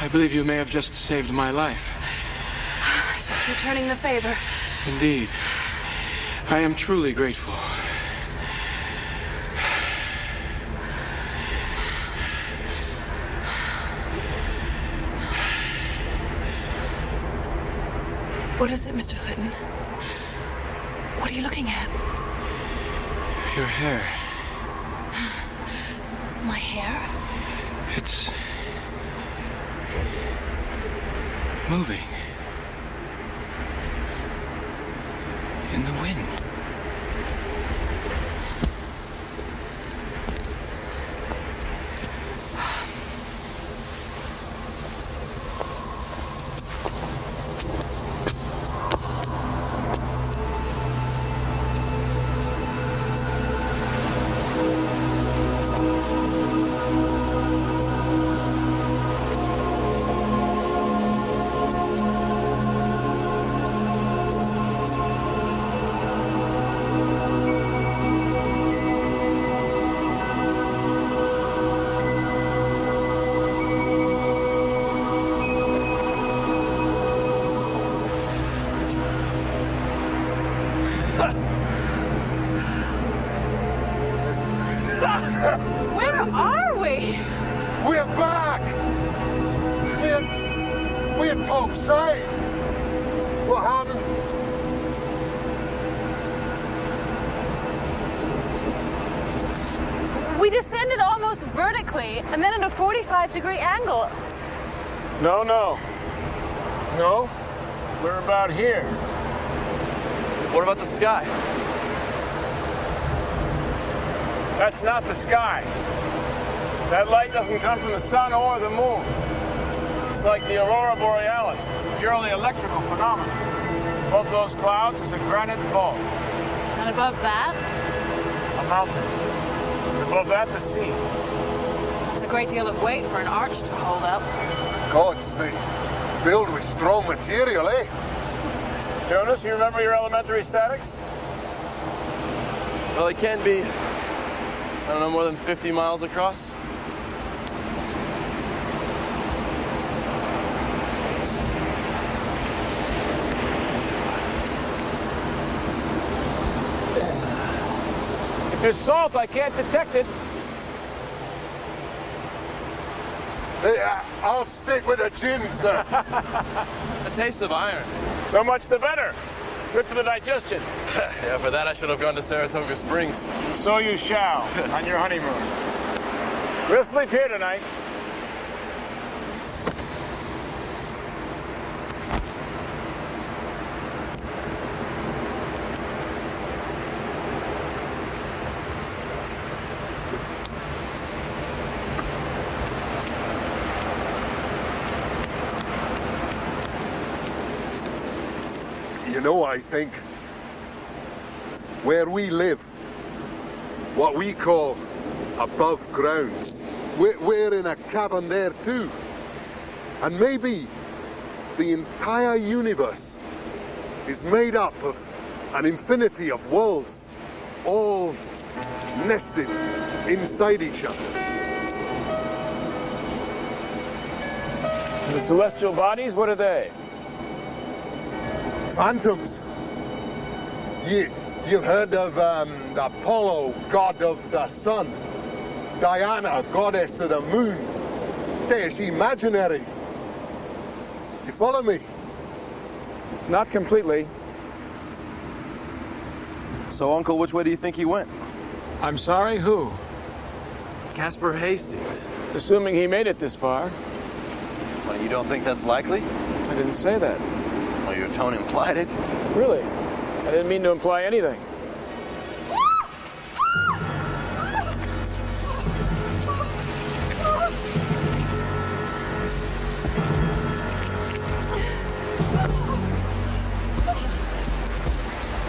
I believe you may have just saved my life. Just returning the favor. Indeed. I am truly grateful. What is it, Mr. Litton? What are you looking at? Your hair. My hair? It's moving. In the wind. Where are we? We're back! We're topside! What happened? We descended almost vertically, and then at a 45-degree angle. No. No? We're about here. What about the sky? That's not the sky. That light doesn't come from the sun or the moon. It's like the aurora borealis. It's a purely electrical phenomenon. Above those clouds is a granite vault. And above that, A mountain. And above that, the sea. it's a great deal of weight for an arch to hold up. Gods, they build with strong material, eh? Jonas, you remember your elementary statics? Well, it can be, I don't know, more than 50 miles across. If there's salt, I can't detect it. I'll stick with the gin, sir. A taste of iron. So much the better. Good for the digestion. Yeah, for that I should have gone to Saratoga Springs. So you shall, on your honeymoon. We'll sleep here tonight. You know, I think where we live, what we call above ground, we're in a cavern there too. And maybe the entire universe is made up of an infinity of worlds, all nested inside each other. The celestial bodies, what are they? Phantoms. You've heard of Apollo, god of the sun. Diana, goddess of the moon. It's imaginary. You follow me? Not completely. So, Uncle, which way do you think he went? I'm sorry, who? Caspar Hastings. Assuming he made it this far. Well, you don't think that's likely? I didn't say that. Well, your tone implied it. Really? I didn't mean to imply anything.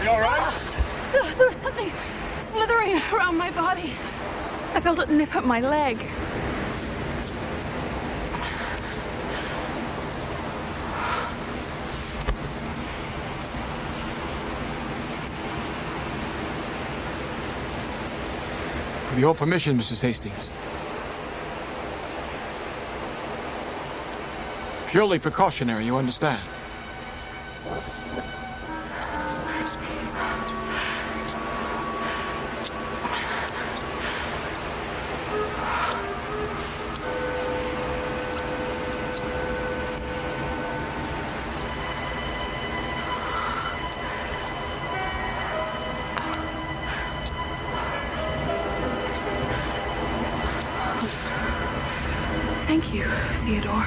You all right? There was something slithering around my body. I felt it nip at my leg. With your permission, Mrs. Hastings. Purely precautionary, you understand? Thank you, Theodore.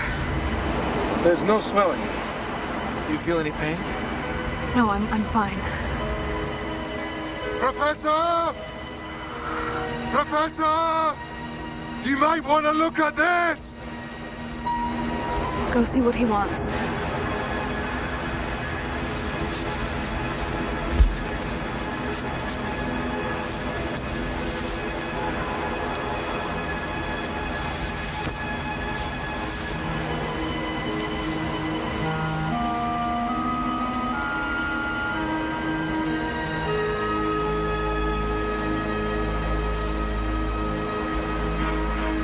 There's no swelling. Do you feel any pain? No, I'm fine. Professor! Professor! You might want to look at this! Go see what he wants.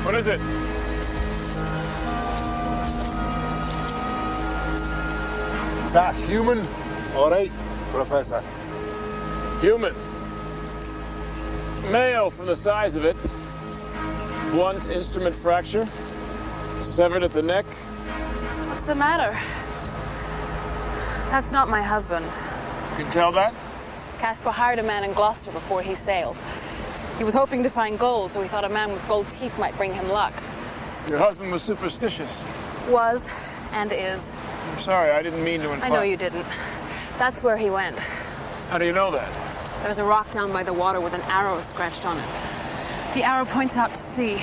What is it? Is that human or ape, Professor? Human. Male from the size of it. Blunt instrument fracture. Severed at the neck. What's the matter? That's not my husband. You can tell that? Caspar hired a man in Gloucester before he sailed. He was hoping to find gold, so he thought a man with gold teeth might bring him luck. Your husband was superstitious. Was and is. I'm sorry, I didn't mean to imply. I know you didn't. That's where he went. How do you know that? There's a rock down by the water with an arrow scratched on it. The arrow points out to sea.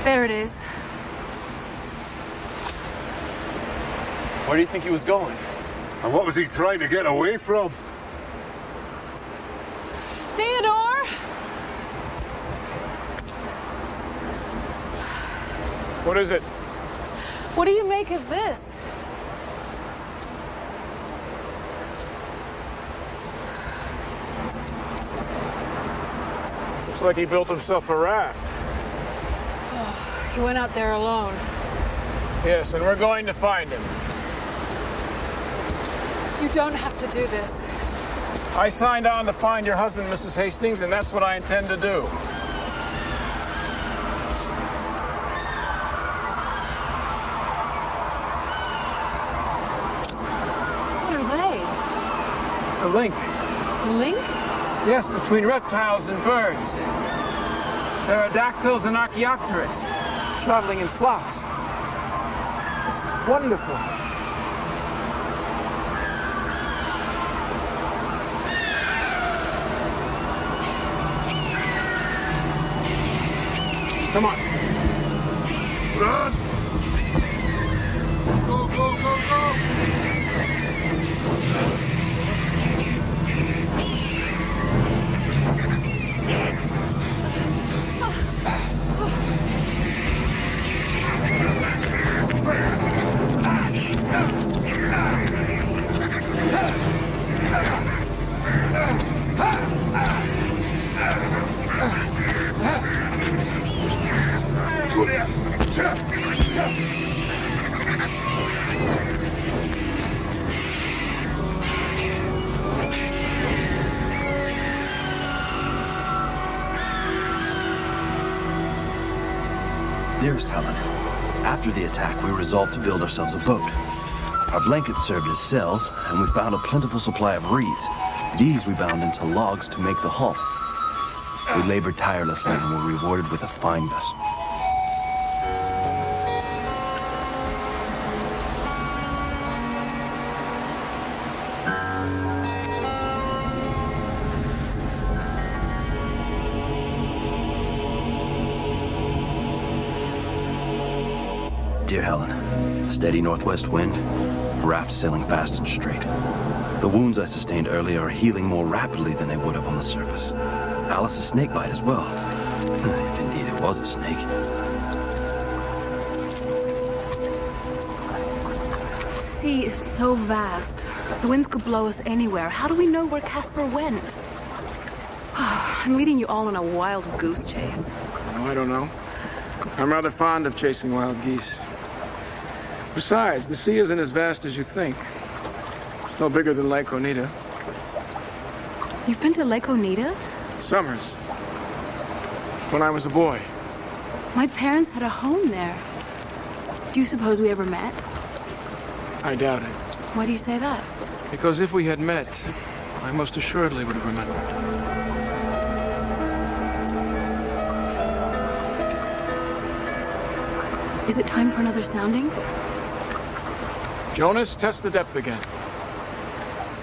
There it is. Where do you think he was going? And what was he trying to get away from? Theodore! What is it? What do you make of this? Looks like he built himself a raft. He went out there alone. Yes, and we're going to find him. You don't have to do this. I signed on to find your husband, Mrs. Hastings, and that's what I intend to do. What are they? A link. A link? Yes, between reptiles and birds. Pterodactyls and archaeopteryx. Traveling in flocks. This is wonderful. Come on. Run! Go, go, go, go! Dearest Helen, after the attack, we resolved to build ourselves a boat. Our blankets served as sails, and we found a plentiful supply of reeds. These we bound into logs to make the hull. We labored tirelessly and were rewarded with a fine vessel. Dear Helen, steady northwest wind, raft sailing fast and straight. The wounds I sustained earlier are healing more rapidly than they would have on the surface. Alice's snake bite as well, if indeed it was a snake. sea is so vast. The winds could blow us anywhere. How do we know where Casper went? I'm leading you all on a wild goose chase. Oh, I don't know. I'm rather fond of chasing wild geese. Besides, the sea isn't as vast as you think. It's no bigger than Lake Oneida. You've been to Lake Oneida? Summers. When I was a boy. My parents had a home there. Do you suppose we ever met? I doubt it. Why do you say that? Because if we had met, I most assuredly would have remembered. Is it time for another sounding? Jonas, test the depth again.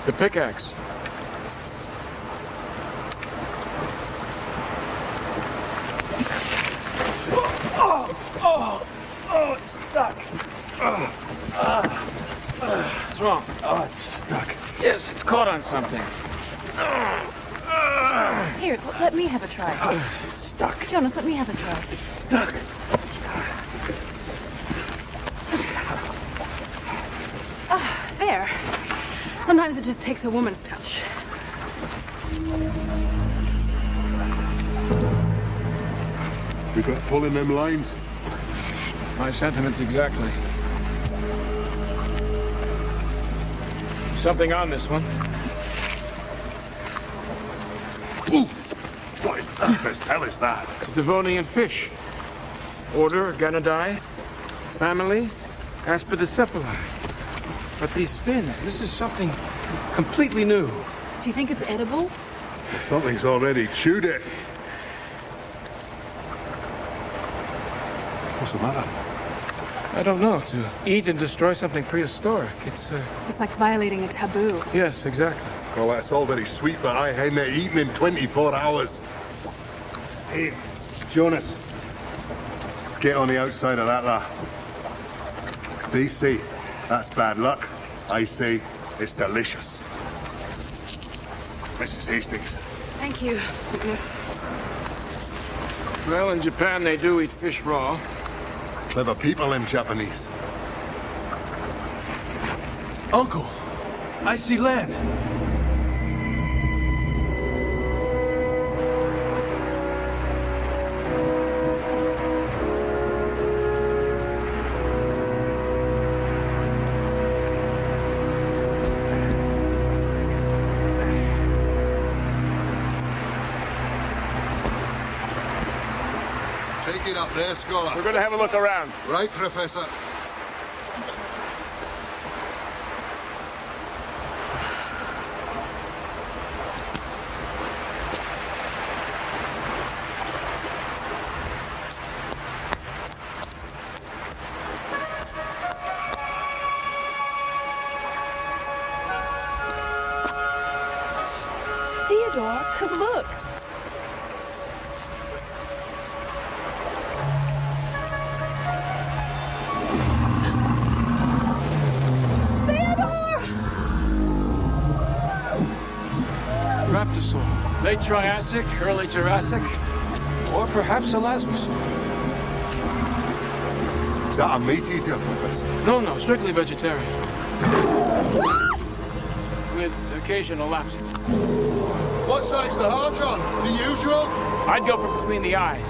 The pickaxe. Oh, it's stuck. What's wrong? Oh, it's stuck. Yes, it's caught on something. Here, let me have a try. It's stuck. Jonas, let me have a try. It's stuck. There. Sometimes it just takes a woman's touch. We got pulling them lines. My sentiments exactly. Something on this one. Ooh! What in deep as hell is that? It's a Devonian fish. Order Ganodidae. Family Aspidocephali. But these fins, this is something completely new. Do you think it's edible? Something's already chewed it. What's the matter? I don't know. To eat and destroy something prehistoric, it's It's like violating a taboo. Yes, exactly. Well, that's all very sweet, but I hadn't eaten in 24 hours. Hey, Jonas. Get on the outside of that, lah. They say that's bad luck. I say it's delicious. Mrs. Hastings. Thank you. Well, in Japan, they do eat fish raw. Clever people, them Japanese. Uncle, I see land. Take it up there, Scholar. We're going to have a look around. Right, Professor. Theodore, look. Raptosaur. Late Triassic, early Jurassic, or perhaps a Lasmosaur. Is that a meat eater, Professor? No, strictly vegetarian. With occasional lapses. What side's the heart on? The usual? I'd go for between the eyes.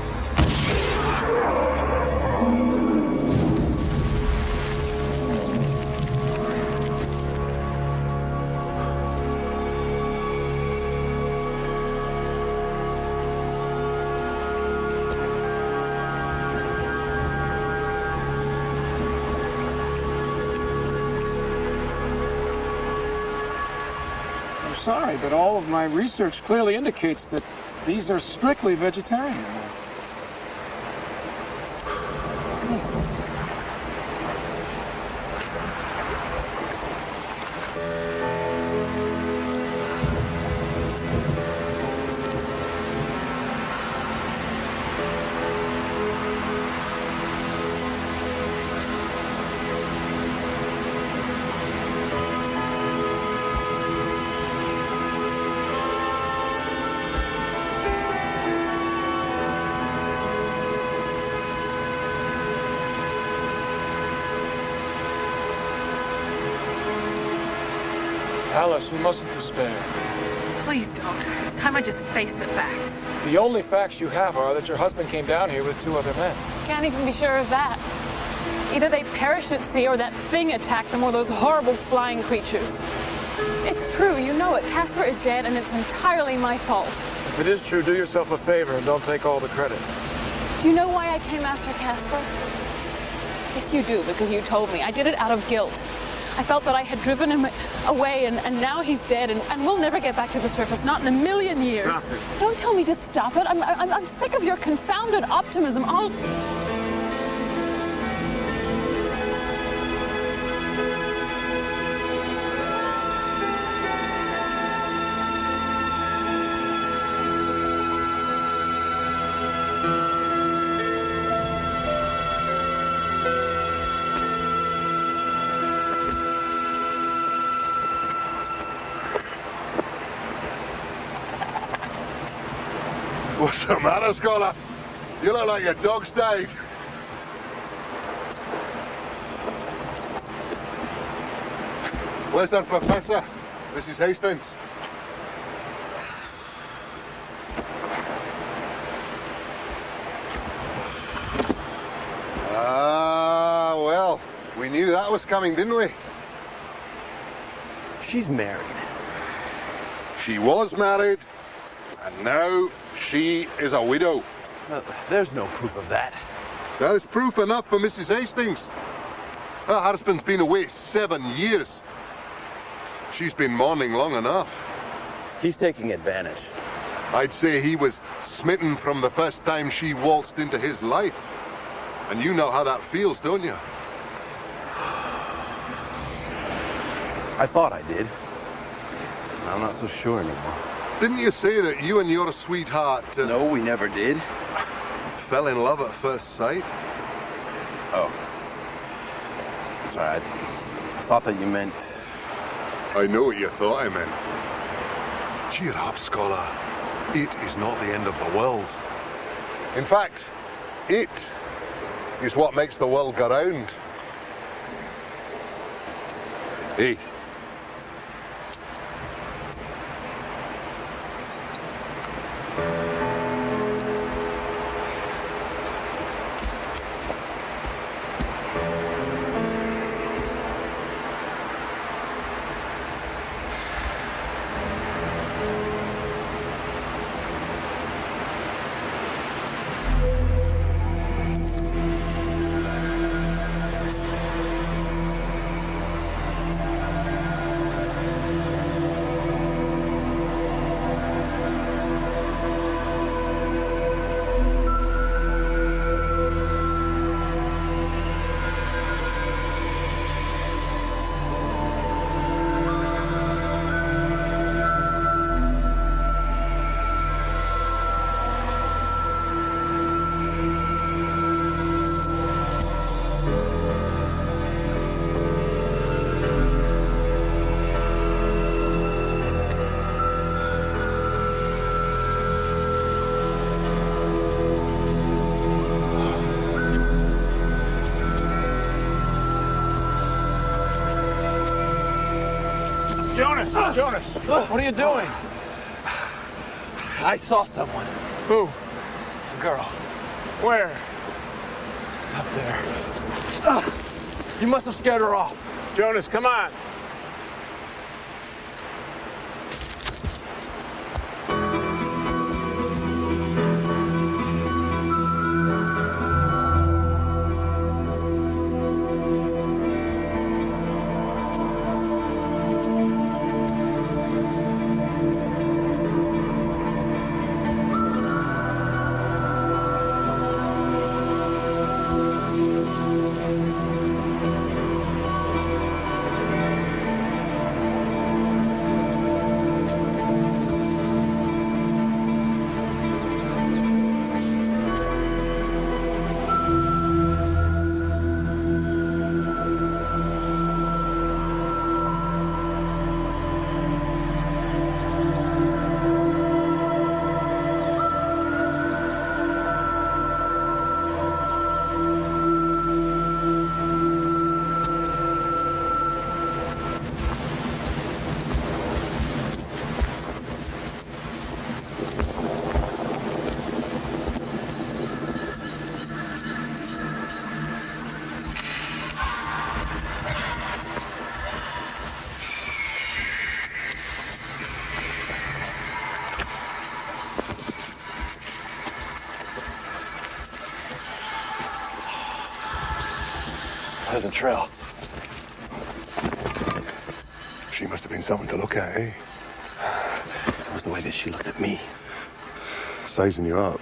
Sorry, but all of my research clearly indicates that these are strictly vegetarian. Alice, you mustn't despair. Please don't. It's time I just face the facts. The only facts you have are that your husband came down here with 2 other men. Can't even be sure of that. Either they perished at sea or that thing attacked them or those horrible flying creatures. It's true, you know it. Casper is dead and it's entirely my fault. If it is true, do yourself a favor and don't take all the credit. Do you know why I came after Casper? Yes, you do, because you told me. I did it out of guilt. I felt that I had driven him away, and now he's dead, and we'll never get back to the surface, not in a million years. Stop it. Don't tell me to stop it. I'm sick of your confounded optimism. What's the matter, Scholar? You look like your dog's died. Where's that professor? Mrs. Hastings. Ah, well, we knew that was coming, didn't we? She's married. She was married, and now she is a widow. There's no proof of that. There's proof enough for Mrs. Hastings. Her husband's been away 7 years. She's been mourning long enough. He's taking advantage. I'd say he was smitten from the first time she waltzed into his life. And you know how that feels, don't you? I thought I did. I'm not so sure anymore. Didn't you say that you and your sweetheart... No, we never did. Fell in love at first sight? Oh. Sorry, I thought that you meant... I know what you thought I meant. Cheer up, Scholar. It is not the end of the world. In fact, it is what makes the world go round. Hey. Jonas, what are you doing? I saw someone. Who? A girl. Where? Up there. You must have scared her off. Jonas, come on. There's a trail. She must have been something to look at, eh? It was the way that she looked at me. Sizing you up.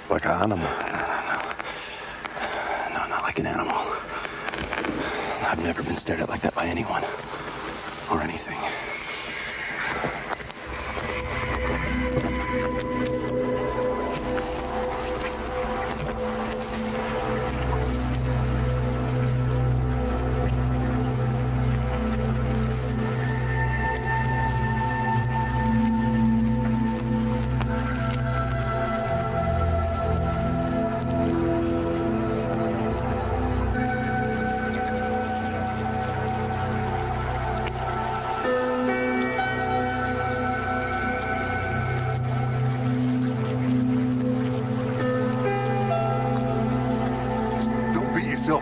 Like an animal. No, not like an animal. I've never been stared at like that by anyone. Or anything.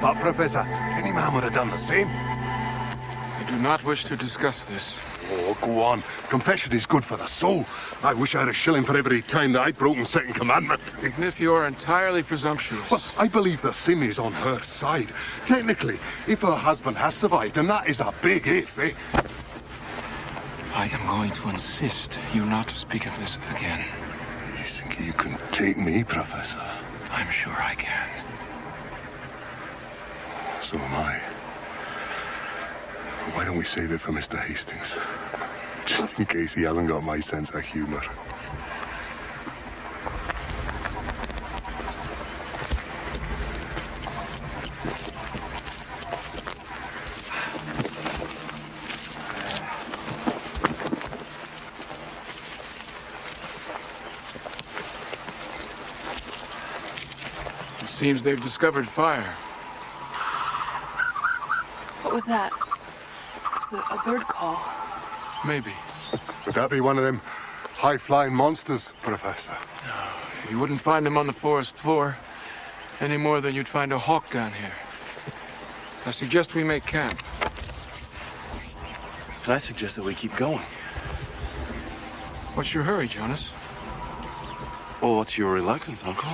Up, Professor. Any man would have done the same. I do not wish to discuss this. Oh, go on. Confession is good for the soul. I wish I had a shilling for every time that I'd broken second commandment. Even if you are entirely presumptuous. Well, I believe the sin is on her side. Technically, if her husband has survived, and that is a big if, eh? I am going to insist you not to speak of this again. You think you can take me, Professor? I'm sure I can. So am I. But why don't we save it for Mr. Hastings? Just in case he hasn't got my sense of humor. It seems they've discovered fire. What was that? It was a bird call. Maybe. Would that be one of them high-flying monsters, Professor? No, you wouldn't find them on the forest floor any more than you'd find a hawk down here. I suggest we make camp. And I suggest that we keep going. What's your hurry, Jonas? Well, what's your reluctance, Uncle?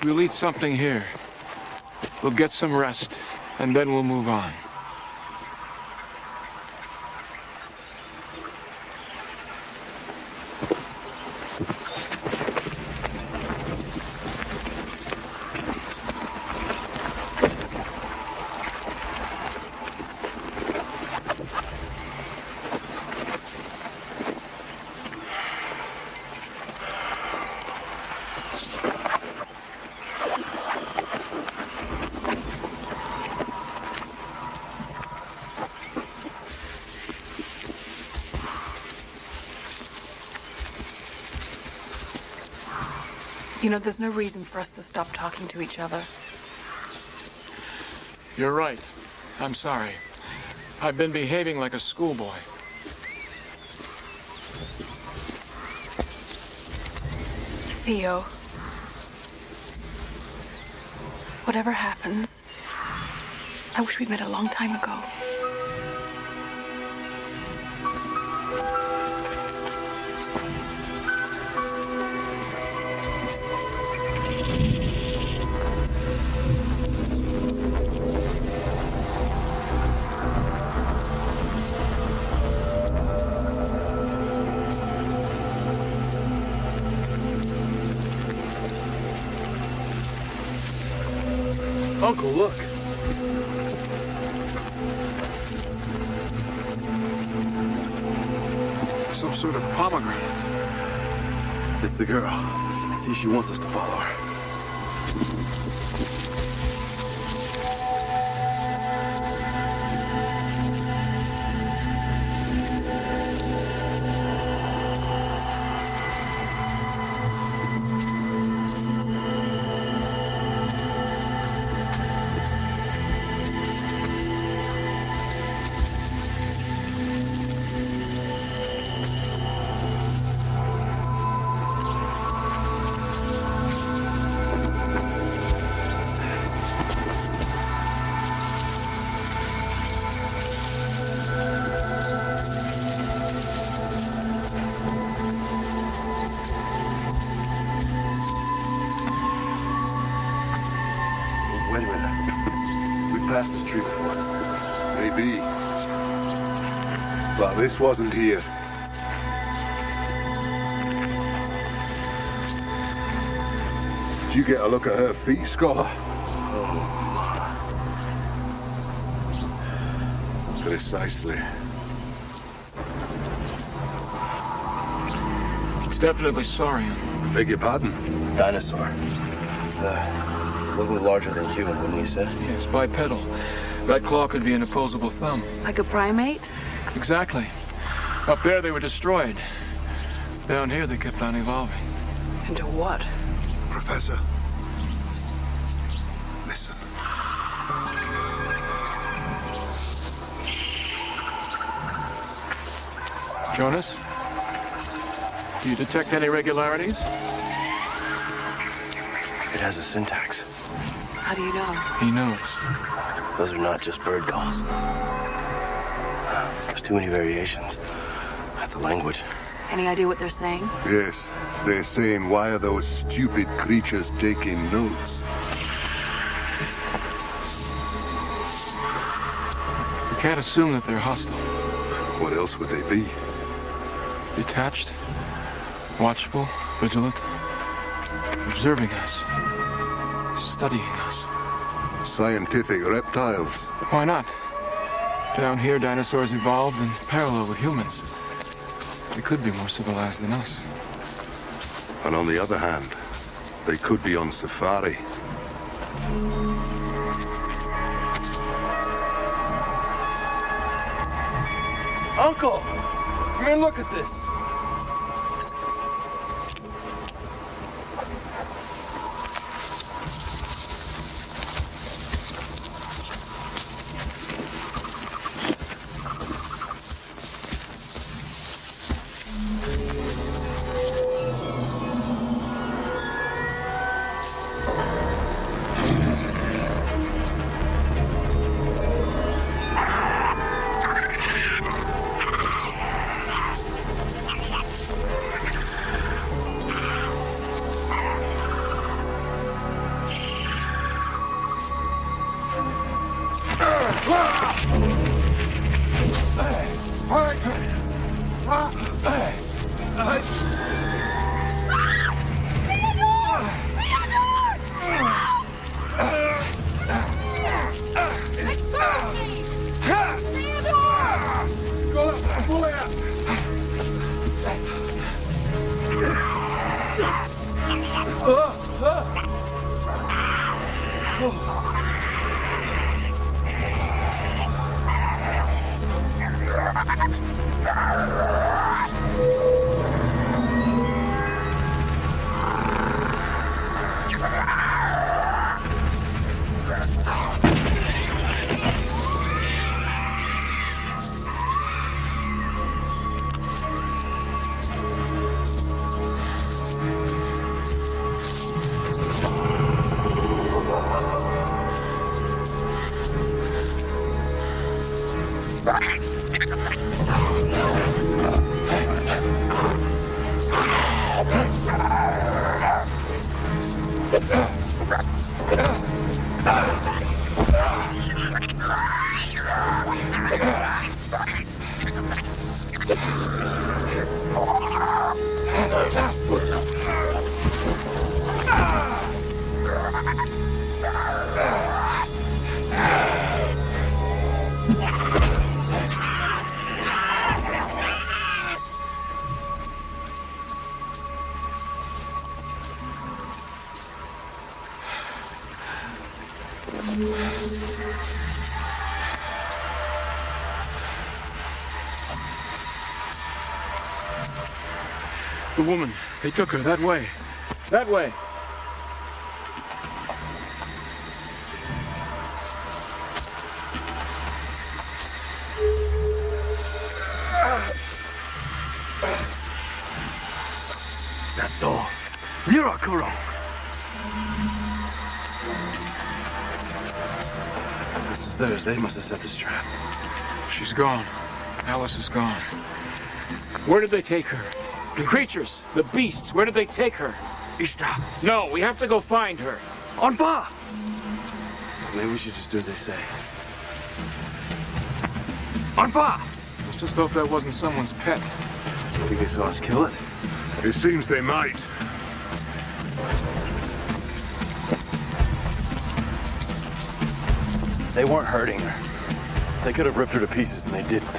We'll eat something here. We'll get some rest, and then we'll move on. You know, there's no reason for us to stop talking to each other. You're right. I'm sorry. I've been behaving like a schoolboy. Theo. Whatever happens, I wish we'd met a long time ago. Uncle, look. Some sort of pomegranate. It's the girl. I see she wants us to follow her. passed this tree before. Maybe. But this wasn't here. Did you get a look at her feet, Scholar? Precisely. It's definitely saurian. Beg your pardon? Dinosaur. A little larger than human, wouldn't you say? Yes, bipedal. That claw could be an opposable thumb. Like a primate? Exactly. Up there they were destroyed. Down here they kept on evolving. Into what? Professor, listen. Jonas? Do you detect any irregularities? It has a syntax. How do you know? He knows. Those are not just bird calls. There's too many variations. That's a language. Any idea what they're saying? Yes, they're saying, why are those stupid creatures taking notes? We can't assume that they're hostile. What else would they be? Detached, watchful, vigilant, observing us, studying us. Scientific reptiles. Why not? Down here, dinosaurs evolved in parallel with humans. They could be more civilized than us. And on the other hand, they could be on safari. Uncle! Come here and look at this. The woman. They took her that way. That way. This is theirs. They must have set this trap. She's gone. Alice is gone. Where did they take her? The creatures, the beasts, where did they take her? Ishta. No, we have to go find her. On va! Maybe we should just do as they say. On fire! I just hope that wasn't someone's pet. You think they saw us kill it? It seems they might. They weren't hurting her. They could have ripped her to pieces, and they didn't.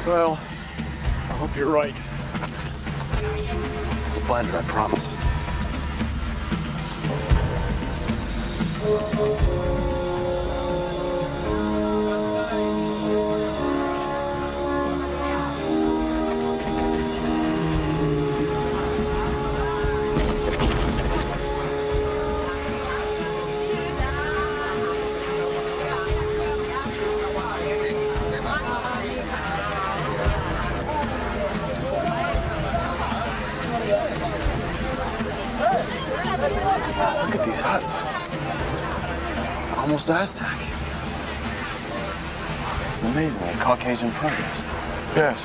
Well, I hope you're right. We'll find her, I promise. Look at these huts. Almost Aztec. It's amazing, the Caucasian printers. Yes.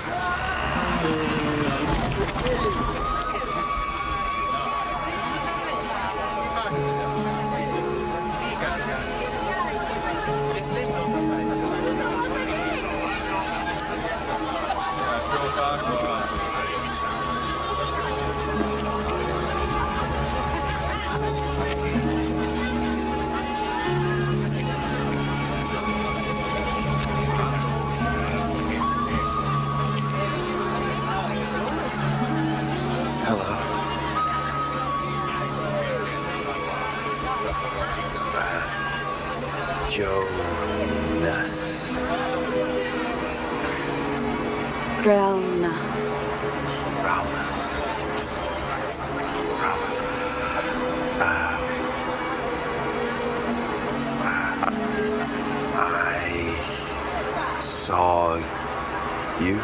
Jonas. Grelna. Ralma. I saw you.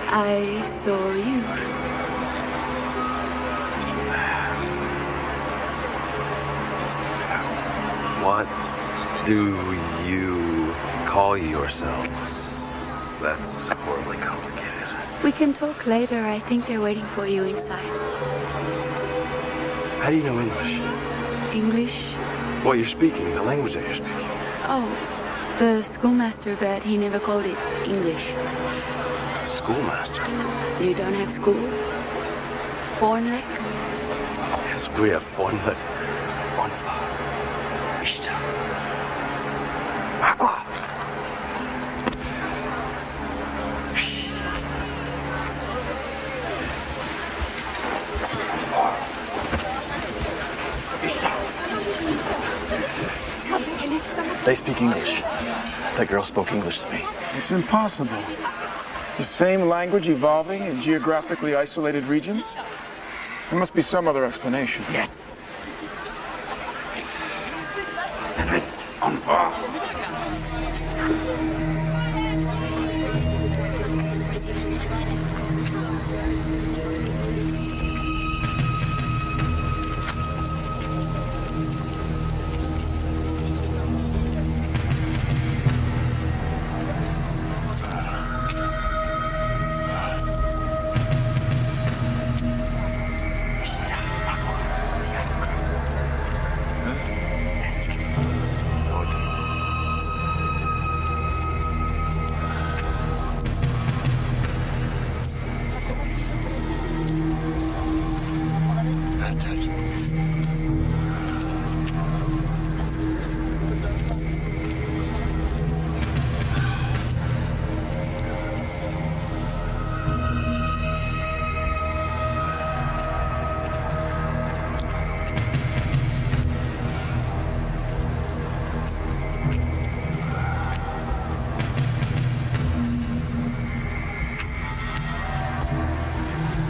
I saw you. What do you call yourselves? That's horribly complicated. We can talk later. I think they're waiting for you inside. How do you know English? English? What you're speaking, the language that you're speaking. Oh, the schoolmaster, but he never called it English. Schoolmaster? You don't have school? Fornlek? Yes, we have Fornlek. Onfa. Ishta. Aqua. They speak English. That girl spoke English to me. It's impossible. The same language evolving in geographically isolated regions? There must be some other explanation. Yes. On fire.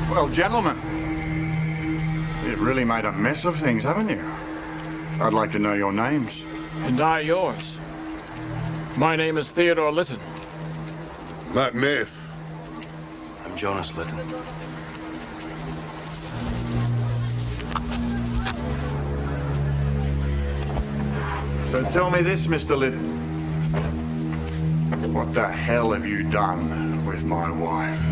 Well, gentlemen, you've really made a mess of things, haven't you? I'd like to know your names. And I yours. My name is Theodore Lytton. Matt Nath. I'm Jonas Lytton. So tell me this, Mr. Lytton. What the hell have you done with my wife?